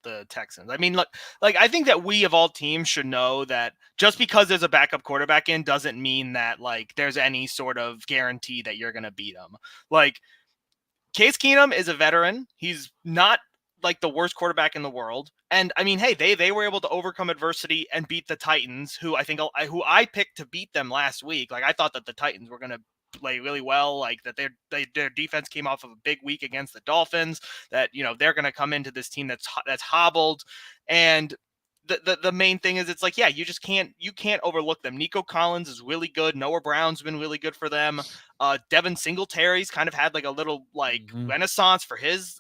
the Texans. I mean, look, like I think that we of all teams should know that just because there's a backup quarterback in doesn't mean that like there's any sort of guarantee that you're gonna beat them. Like Case Keenum is a veteran. He's not like the worst quarterback in the world. And I mean, hey, they were able to overcome adversity and beat the Titans, who I picked to beat them last week. Like I thought that the Titans were gonna play really well, like that their defense came off of a big week against the Dolphins, that they're going to come into this team that's hobbled. And the main thing is it's like, yeah, you can't overlook them. Nico Collins is really good. Noah Brown's been really good for them. Devin Singletary's kind of had like a little renaissance for his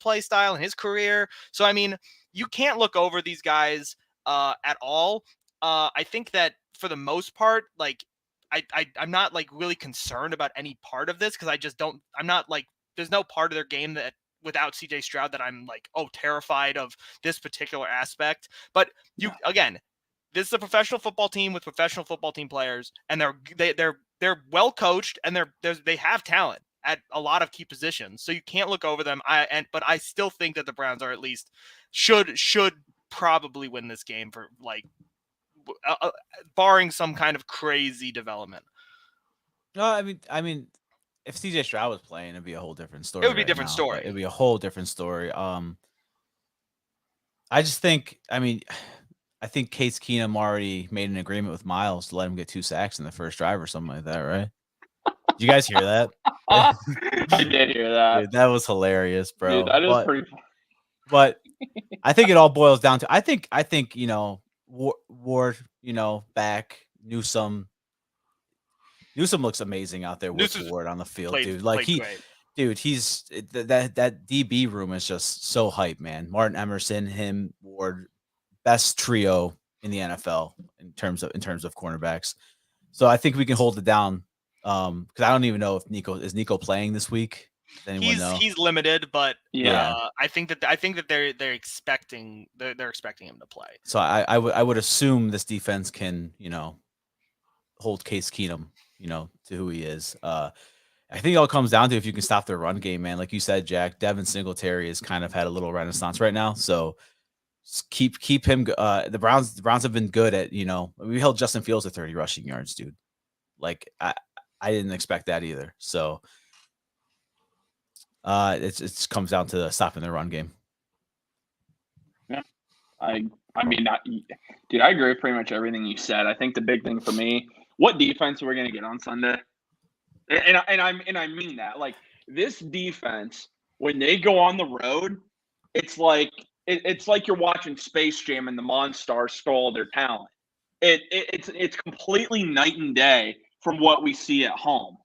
play style and his career. So I mean, you can't look over these guys at all. I think that for the most part, like I'm not like really concerned about any part of this because I'm not like, there's no part of their game that without CJ Stroud that I'm like, oh, terrified of this particular aspect. But again, this is a professional football team with professional football team players, and they're well coached, and they have talent at a lot of key positions. So you can't look over them. But I still think that the Browns are at least should probably win this game for like, barring some kind of crazy development. No, I mean, if CJ Stroud was playing, it'd be a whole different story. It would be a different story. It'd be a whole different story. I just think, I think Case Keenum already made an agreement with Miles to let him get 2 sacks in the first drive or something like that, right? Did you guys hear that? I did hear that. Dude, that was hilarious, bro. Dude, that is pretty fun. But I think it all boils down to I think Ward, back. Newsome looks amazing out there with Ward on the field, dude. Like he's that DB room is just so hype, man. Martin Emerson, him, Ward, best trio in the NFL in terms of cornerbacks. So I think we can hold it down. Because I don't even know if Nico playing this week. Does anyone know? He's limited, but I think that they're expecting him to play. So I would assume this defense can hold Case Keenum to who he is. I think it all comes down to if you can stop their run game, man. Like you said, Jack, Devin Singletary has kind of had a little renaissance right now. So keep him. The Browns have been good at we held Justin Fields to 30 rushing yards, dude. Like I didn't expect that either. So it comes down to stopping the run game. Yeah, I mean, dude, I agree with pretty much everything you said. I think the big thing for me, what defense are we going to get on Sunday? And I mean that. Like this defense, when they go on the road, it's like you're watching Space Jam and the Monstars stole their talent. It's completely night and day from what we see at home.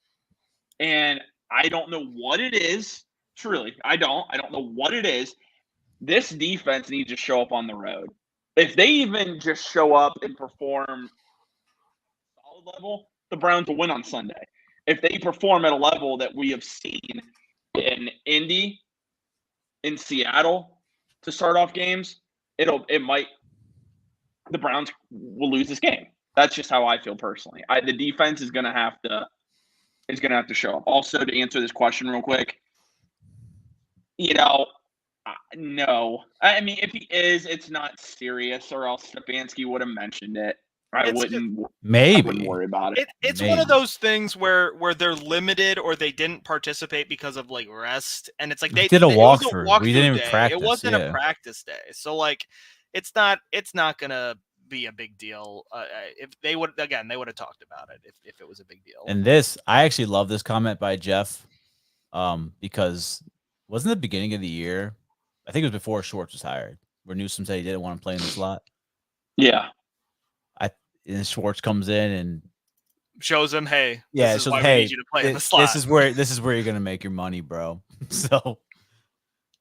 And I don't know what it is. Truly, I don't know what it is. This defense needs to show up on the road. If they even just show up and perform solid level, the Browns will win on Sunday. If they perform at a level that we have seen in Indy, in Seattle to start off games, the Browns will lose this game. That's just how I feel personally. The defense is going to have to show up. Also, to answer this question real quick, no. I mean, if he is, it's not serious, or else Stefanski would have mentioned it. I wouldn't worry about it. It's one of those things where they're limited or they didn't participate because of like rest, and it's like they did a walkthrough. We didn't even practice. It wasn't a practice day, so like it's not gonna be a big deal. If they would have talked about it if it was a big deal. And I actually love this comment by Jeff, because wasn't the beginning of the year? I think it was before Schwartz was hired, where Newsome said he didn't want to play in the slot. Yeah. And Schwartz comes in and shows him, hey, Yeah, this is so why we hey, need you to play in the slot. this is where you're gonna make your money, bro. So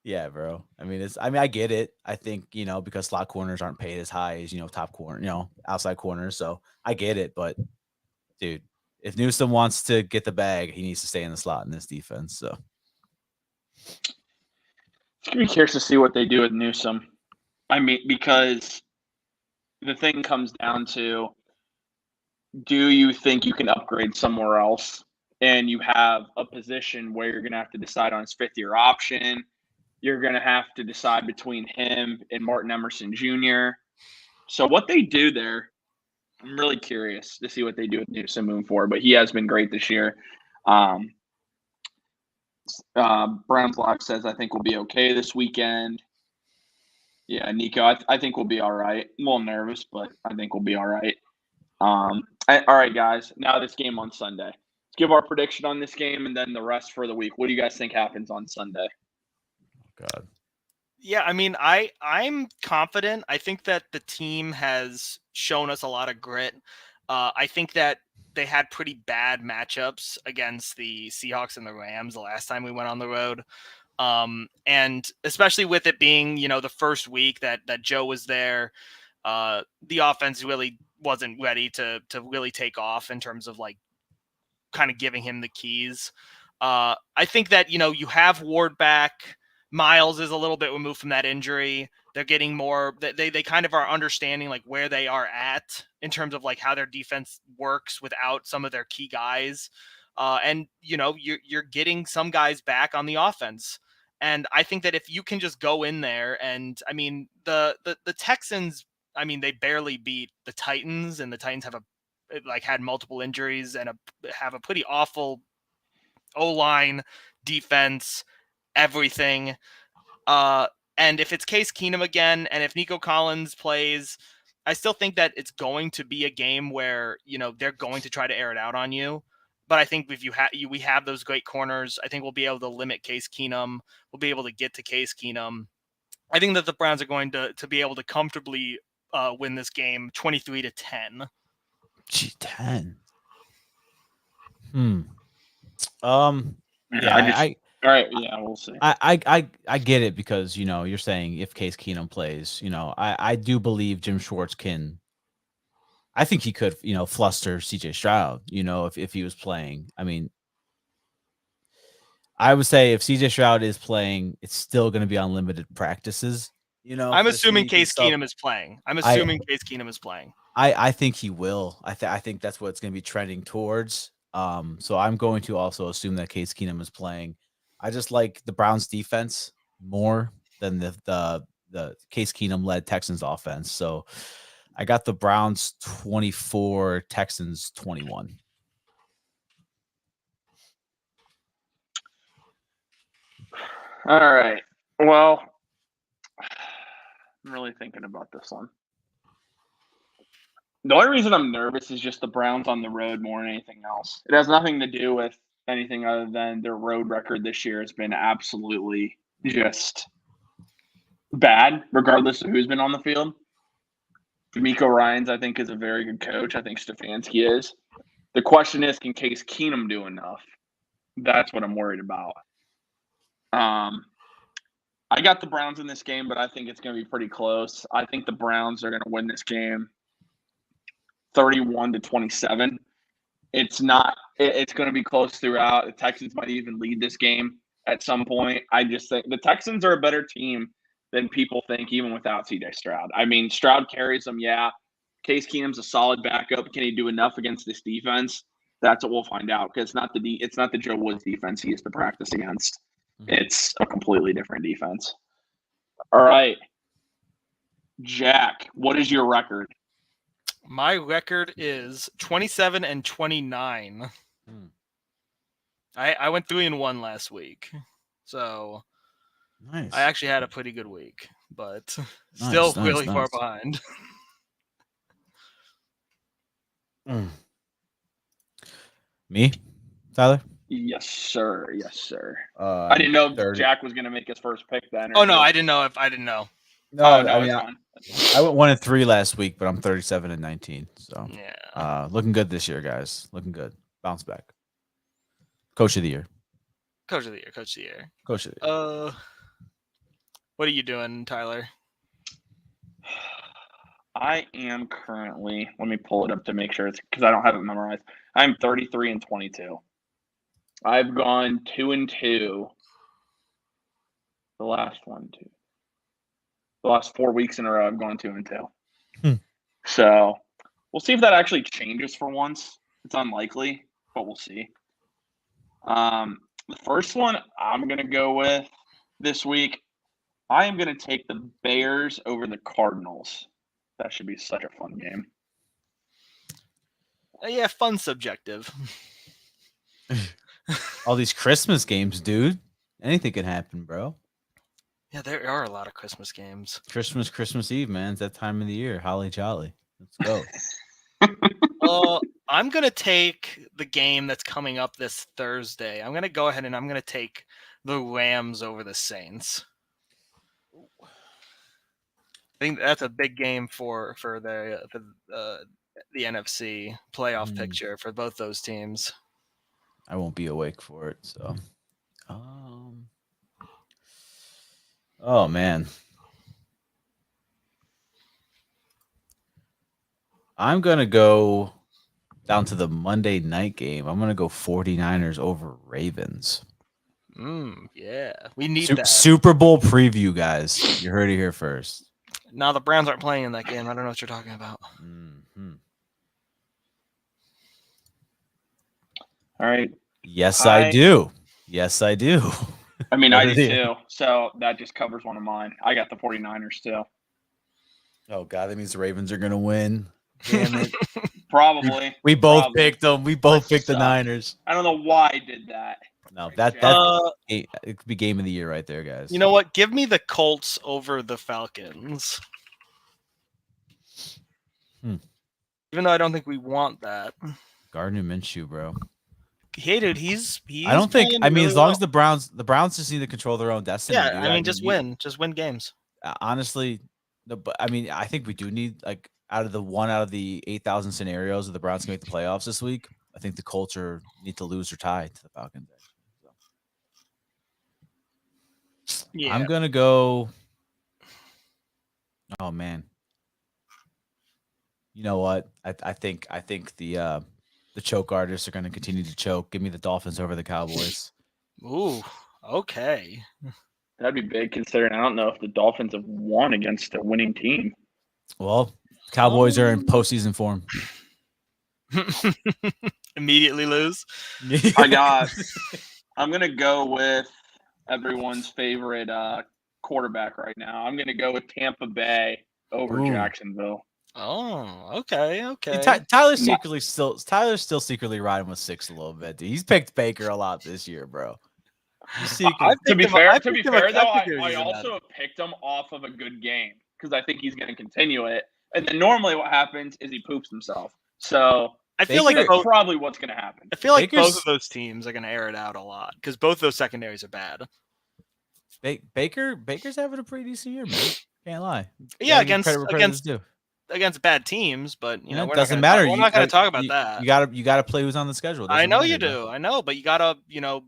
yeah, bro. I mean, I get it. I think, because slot corners aren't paid as high as, top corner, outside corners. So I get it. But dude, if Newsome wants to get the bag, he needs to stay in the slot in this defense. So it's gonna be curious to see what they do with Newsome. I mean, because the thing comes down to, do you think you can upgrade somewhere else? And you have a position where you're going to have to decide on his fifth-year option. You're going to have to decide between him and Martin Emerson Jr. So what they do there, I'm really curious to see what they do with Newsome moving forward. But he has been great this year. Browns Live says, I think we'll be okay this weekend. Yeah, Nico, I think we'll be all right. I'm a little nervous, but I think we'll be all right. All right, guys. Now this game on Sunday. Let's give our prediction on this game and then the rest for the week. What do you guys think happens on Sunday? God. Yeah, I mean, I'm confident. I think that the team has shown us a lot of grit. I think that they had pretty bad matchups against the Seahawks and the Rams the last time we went on the road. And especially with it being, the first week that Joe was there, the offense really wasn't ready to really take off in terms of like kind of giving him the keys. I think that, you have Ward back. Miles is a little bit removed from that injury. They're getting more, they kind of are understanding like where they are at in terms of like how their defense works without some of their key guys. And you're getting some guys back on the offense. And I think that if you can just go in there and, I mean, the Texans, I mean, they barely beat the Titans, and the Titans have had multiple injuries and have a pretty awful O-line, defense, everything. And if it's Case Keenum again, and if Nico Collins plays, I still think that it's going to be a game where, they're going to try to air it out on you. But I think if we have those great corners, I think we'll be able to limit Case Keenum. We'll be able to get to Case Keenum. I think that the Browns are going to be able to comfortably win this game 23-10. Gee, 10. Yeah, all right. Yeah, we'll see. I get it because, you're saying if Case Keenum plays, I do believe Jim Schwartz can. I think he could, fluster CJ Stroud, if he was playing. I mean, I would say if CJ Stroud is playing, it's still going to be on limited practices. I'm assuming Case Keenum is playing. Case Keenum is playing. I think he will. I think that's what it's going to be trending towards. So I'm going to also assume that Case Keenum is playing. I just like the Browns defense more than the Case Keenum led Texans offense. So I got the Browns 24, Texans 21. All right. Well, I'm really thinking about this one. The only reason I'm nervous is just the Browns on the road more than anything else. It has nothing to do with anything other than their road record this year has been absolutely just bad, regardless of who's been on the field. D'Amico Ryans, I think, is a very good coach. I think Stefanski is. The question is, can Case Keenum do enough? That's what I'm worried about. I got the Browns in this game, but I think it's going to be pretty close. I think the Browns are going to win this game 31-27. It's going to be close throughout. The Texans might even lead this game at some point. I just think the Texans are a better team than people think, even without CJ Stroud. I mean, Stroud carries them, yeah. Case Keenum's a solid backup. Can he do enough against this defense? That's what we'll find out, because it's not the Joe Woods defense he used to practice against. It's a completely different defense. All right. Jack, what is your record? My record is 27-29. I went 3-1 last week. So nice. I actually had a pretty good week, but still really far behind. Me, Tyler? Yes, sir. Yes, sir. I didn't know if Jack was going to make his first pick then. Oh, no, I didn't know. No, Oh, no, I mean, it's fine. I went 1-3 last week, but I'm 37-19. So, Yeah. looking good this year, guys. Looking good. Bounce back. Coach of the year. Coach of the year. Coach of the year. Coach of the year. What are you doing, Tyler? I am currently. Let me pull it up to make sure it's because I don't have it memorized. I'm 33-22. I've gone 2-2. The last 4 weeks in a row, I've gone 2-2. So we'll see if that actually changes for once. It's unlikely, but we'll see. The first one I'm going to go with this week, I am going to take the Bears over the Cardinals. That should be such a fun game. Yeah, fun subjective. All these Christmas games, dude. Anything can happen, bro. Yeah, there are a lot of Christmas games. Christmas Eve, man. It's that time of the year. Holly jolly. Let's go. I'm going to take the game that's coming up this Thursday. I'm going to go ahead and I'm going to take the Rams over the Saints. I think that's a big game for the NFC playoff picture for both those teams. I won't be awake for it, so. Oh man. I'm going to go down to the Monday night game. I'm going to go 49ers over Ravens. Yeah. We need that. Super Bowl preview, guys. You heard it here first. No, the Browns aren't playing in that game. I don't know what you're talking about. Mm-hmm. All right. Yes, I do. Yes, I do. I mean, I do too. So that just covers one of mine. I got the 49ers too. Oh, God. That means the Ravens are going to win. Damn it. Probably. We both picked them. We both picked the Niners. I don't know why I did that. No, that it could be game of the year right there, guys. You know what? Give me the Colts over the Falcons. Even though I don't think we want that. Gardner Minshew, bro. Hey, dude, he's. I don't think. I mean, really as long well. as the Browns just need to control their own destiny. Yeah, dude. I mean, just win games. Honestly, I mean, I think we do need out of the 8,000 scenarios of the Browns can make the playoffs this week. I think the Colts need to lose or tie to the Falcons. So. Yeah. I'm gonna go. Oh man. You know what? I think the choke artists are going to continue to choke. Give me the Dolphins over the Cowboys. Ooh, okay. That'd be big considering I don't know if the Dolphins have won against a winning team. Well, Cowboys are in postseason form. Immediately lose. I'm going to go with everyone's favorite quarterback right now. I'm going to go with Tampa Bay over Jacksonville. Oh, okay. Tyler's still secretly riding with 6 a little bit, dude. He's picked Baker a lot this year, bro. To be fair, though, I also picked him off of a good game because I think he's going to continue it. And then normally what happens is he poops himself. So I feel like that's probably what's going to happen. I feel like both of those teams are going to air it out a lot because both those secondaries are bad. Baker's having a pretty decent year, man. Can't lie. Yeah, against bad teams, but you know, it doesn't matter. We're not going to talk about that. You gotta play who's on the schedule. I know you do. I know, but you gotta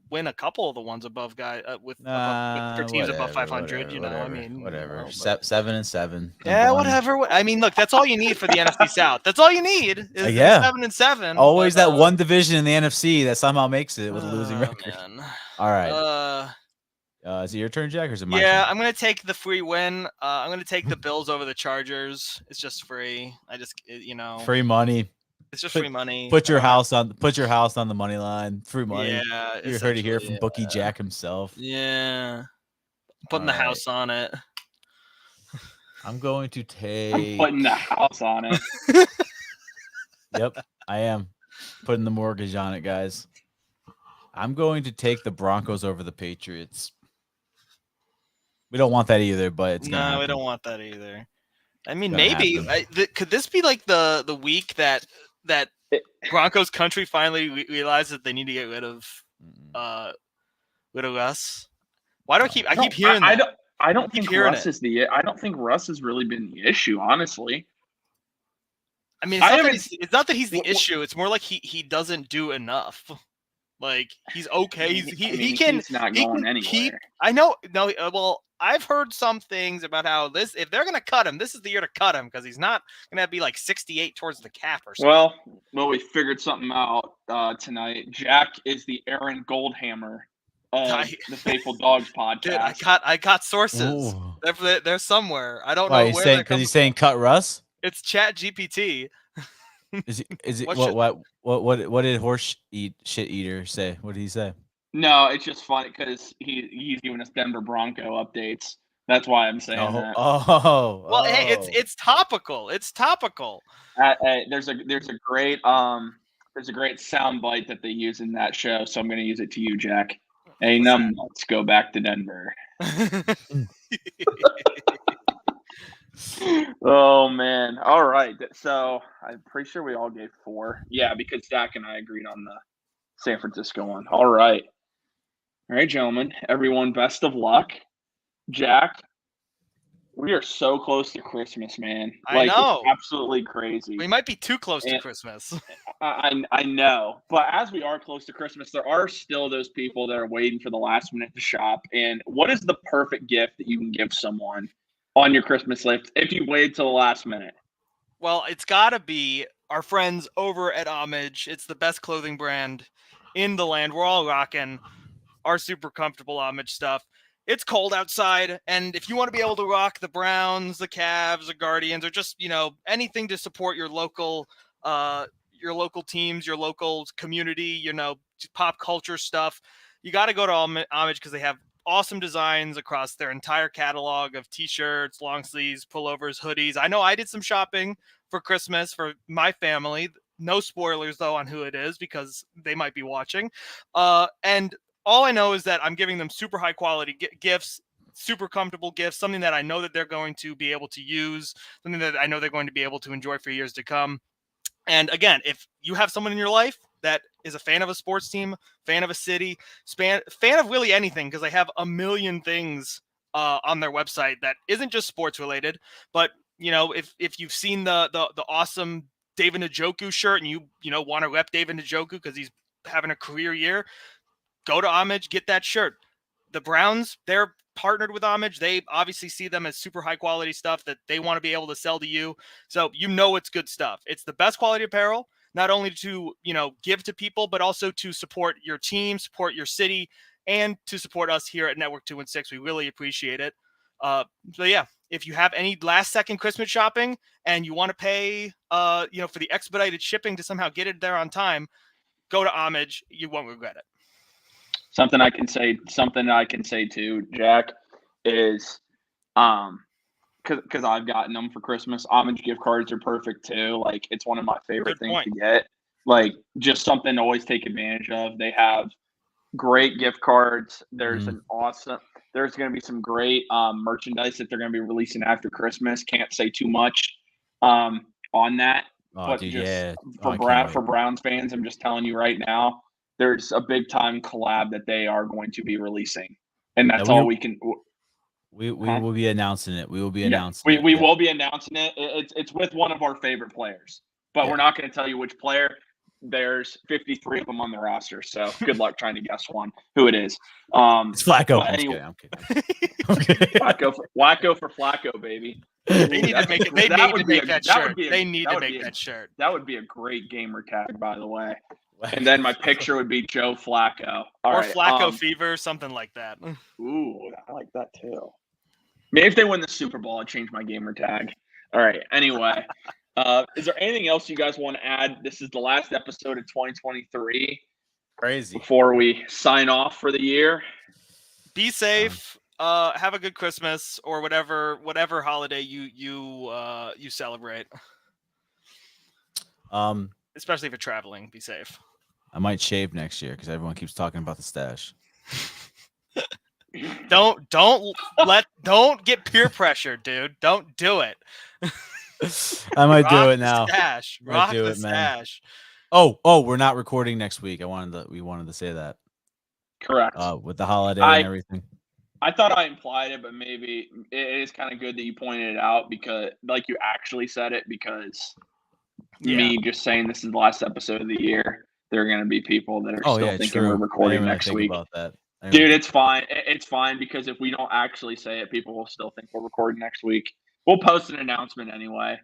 win a couple of the ones above guys for teams above 500. I mean, whatever. 7-7. Yeah, whatever. I mean, look, that's all you need for the NFC South. That's all you need is 7-7. Always that one division in the NFC that somehow makes it with a losing record. Man. All right. Is it your turn, Jack, or is it my turn? Yeah, I'm going to take the free win. I'm going to take the Bills over the Chargers. It's just free. Free money. It's just free money. Put your house on the money line. Free money. Yeah. You heard it here from Bookie Jack himself. Yeah. Putting the house on it. I'm going to take. I'm putting the house on it. Yep, I am putting the mortgage on it, guys. I'm going to take the Broncos over the Patriots. We don't want that either, but it's no, we don't want that either. I mean, maybe could this be like the week that Broncos country finally realized that they need to get rid of Russ? Why do I keep hearing that? I don't think Russ it. I don't think Russ has really been the issue, honestly. I mean, it's not that he's the issue. It's more like he doesn't do enough. Like he's okay. He's not going anywhere. I know. No. Well, I've heard some things about how if they're gonna cut him, this is the year to cut him because he's not gonna be like 68 towards the cap or something. Well, we figured something out tonight. Jack is the Aaron Goldhammer of the Faithful Dogs podcast. Dude, I got sources. They're somewhere. I don't Why, know where they're because he's saying cut Russ. It's Chat GPT. Is it what did shit eater say? What did he say? No, it's just funny because he's giving us Denver Bronco updates. That's why I'm saying that. Well, hey, it's topical. It's topical. There's a great sound bite that they use in that show, so I'm going to use it to you, Jack. Hey, let's go back to Denver. Oh man! All right, so I'm pretty sure we all gave 4. Yeah, because Zach and I agreed on the San Francisco one. All right, gentlemen. Everyone, best of luck. Jack, we are so close to Christmas, man. I know. It's absolutely crazy. We might be too close to Christmas. I know, but as we are close to Christmas, there are still those people that are waiting for the last minute to shop. And what is the perfect gift that you can give someone on your Christmas list if you wait till the last minute? Well, it's got to be our friends over at Homage. It's the best clothing brand in the land. We're all rocking our super comfortable Homage stuff. It's cold outside, and if you want to be able to rock the Browns, the Cavs, the Guardians, or just, anything to support your local teams, your local community, pop culture stuff, you got to go to Homage because they have awesome designs across their entire catalog of t-shirts, long sleeves, pullovers, hoodies. I know I did some shopping for Christmas for my family. No spoilers though on who it is because they might be watching. And all I know is that I'm giving them super high quality gifts, super comfortable gifts, something that I know that they're going to be able to use, something that I know they're going to be able to enjoy for years to come. And again, if you have someone in your life that is a fan of a sports team, fan of a city, fan of really anything, because they have a million things on their website that isn't just sports related. But if you've seen the awesome David Njoku shirt and you want to rep David Njoku because he's having a career year, go to Homage, get that shirt. The Browns, they're partnered with Homage. They obviously see them as super high quality stuff that they want to be able to sell to you. So it's good stuff. It's the best quality apparel, not only to, give to people, but also to support your team, support your city, and to support us here at Network 2 and 6. We really appreciate it. So yeah, if you have any last second Christmas shopping and you want to pay, for the expedited shipping to somehow get it there on time, go to Homage. You won't regret it. Something I can say too, Jack, is because I've gotten them for Christmas. Homage gift cards are perfect too. Like, it's one of my favorite things to get. Like, just something to always take advantage of. They have great gift cards. There's there's going to be some great merchandise that they're going to be releasing after Christmas. Can't say too much on that. For Browns fans, I'm just telling you right now, there's a big time collab that they are going to be releasing, and that's all we can. We will be announcing it. We will be announcing. We will be announcing it. It's with one of our favorite players, but we're not going to tell you which player. There's 53 of them on the roster, so good luck trying to guess who it is. It's Flacco. Anyway, I'm kidding. Flacco for Flacco, baby. They need to make it. They need to make that shirt. They need to make that shirt. That would be a great gamer tag, by the way. And then my picture would be Joe Flacco. Or Flacco Fever, something like that. Ooh, I like that too. Maybe if they win the Super Bowl, I'd change my gamer tag. All right. Anyway, is there anything else you guys want to add? This is the last episode of 2023. Crazy. Before we sign off for the year. Be safe. Have a good Christmas or whatever holiday you celebrate. Especially if you're traveling, be safe. I might shave next year because everyone keeps talking about the stash. Don't get peer pressure, dude. Don't do it. I might do it now. Stash. Rock the stash. Oh, we're not recording next week. We wanted to say that. Correct. With the holiday and everything. I thought I implied it, but maybe it is kind of good that you pointed it out because, like, you actually said it because me just saying this is the last episode of the year, there are going to be people that are still thinking we're recording next week. About that. Dude, it's fine. It's fine because if we don't actually say it, people will still think we're recording next week. We'll post an announcement anyway.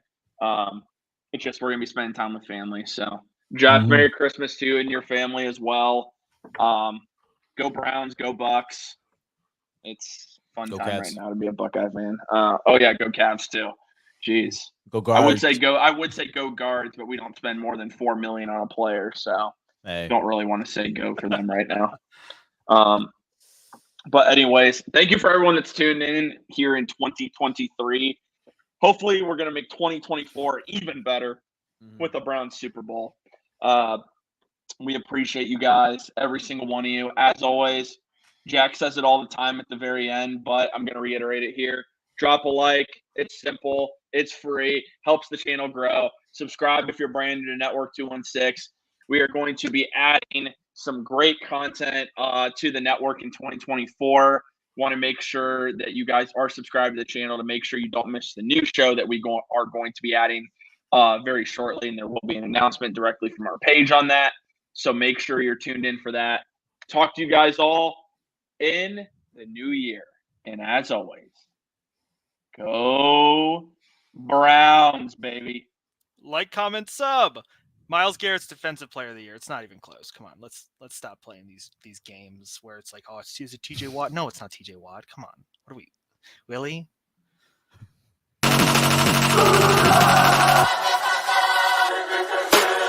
It's just we're going to be spending time with family. So, Jeff, Merry Christmas to you and your family as well. Go Browns, go Bucks. It's a fun time right now to be a Buckeye fan. Go Cavs too. Jeez. Go Guards. I would say go Guards, but we don't spend more than $4 million on a player, so don't really want to say go for them right now. But anyways, thank you for everyone that's tuned in here in 2023. Hopefully, we're going to make 2024 even better with the Browns Super Bowl. We appreciate you guys, every single one of you. As always, Jack says it all the time at the very end, but I'm going to reiterate it here. Drop a like. It's simple. It's free. Helps the channel grow. Subscribe if you're brand new to Network 216. We are going to be adding some great content to the network in 2024. Want to make sure that you guys are subscribed to the channel to make sure you don't miss the new show that we are going to be adding very shortly, and there will be an announcement directly from our page on that. So make sure you're tuned in for that. Talk to you guys all in the new year. And as always, go Browns, baby. Like, comment, sub. Myles Garrett's Defensive Player of the Year. It's not even close. Come on, let's stop playing these games where it's like, oh, is it TJ Watt? No, it's not TJ Watt. Come on, what are we, Willie?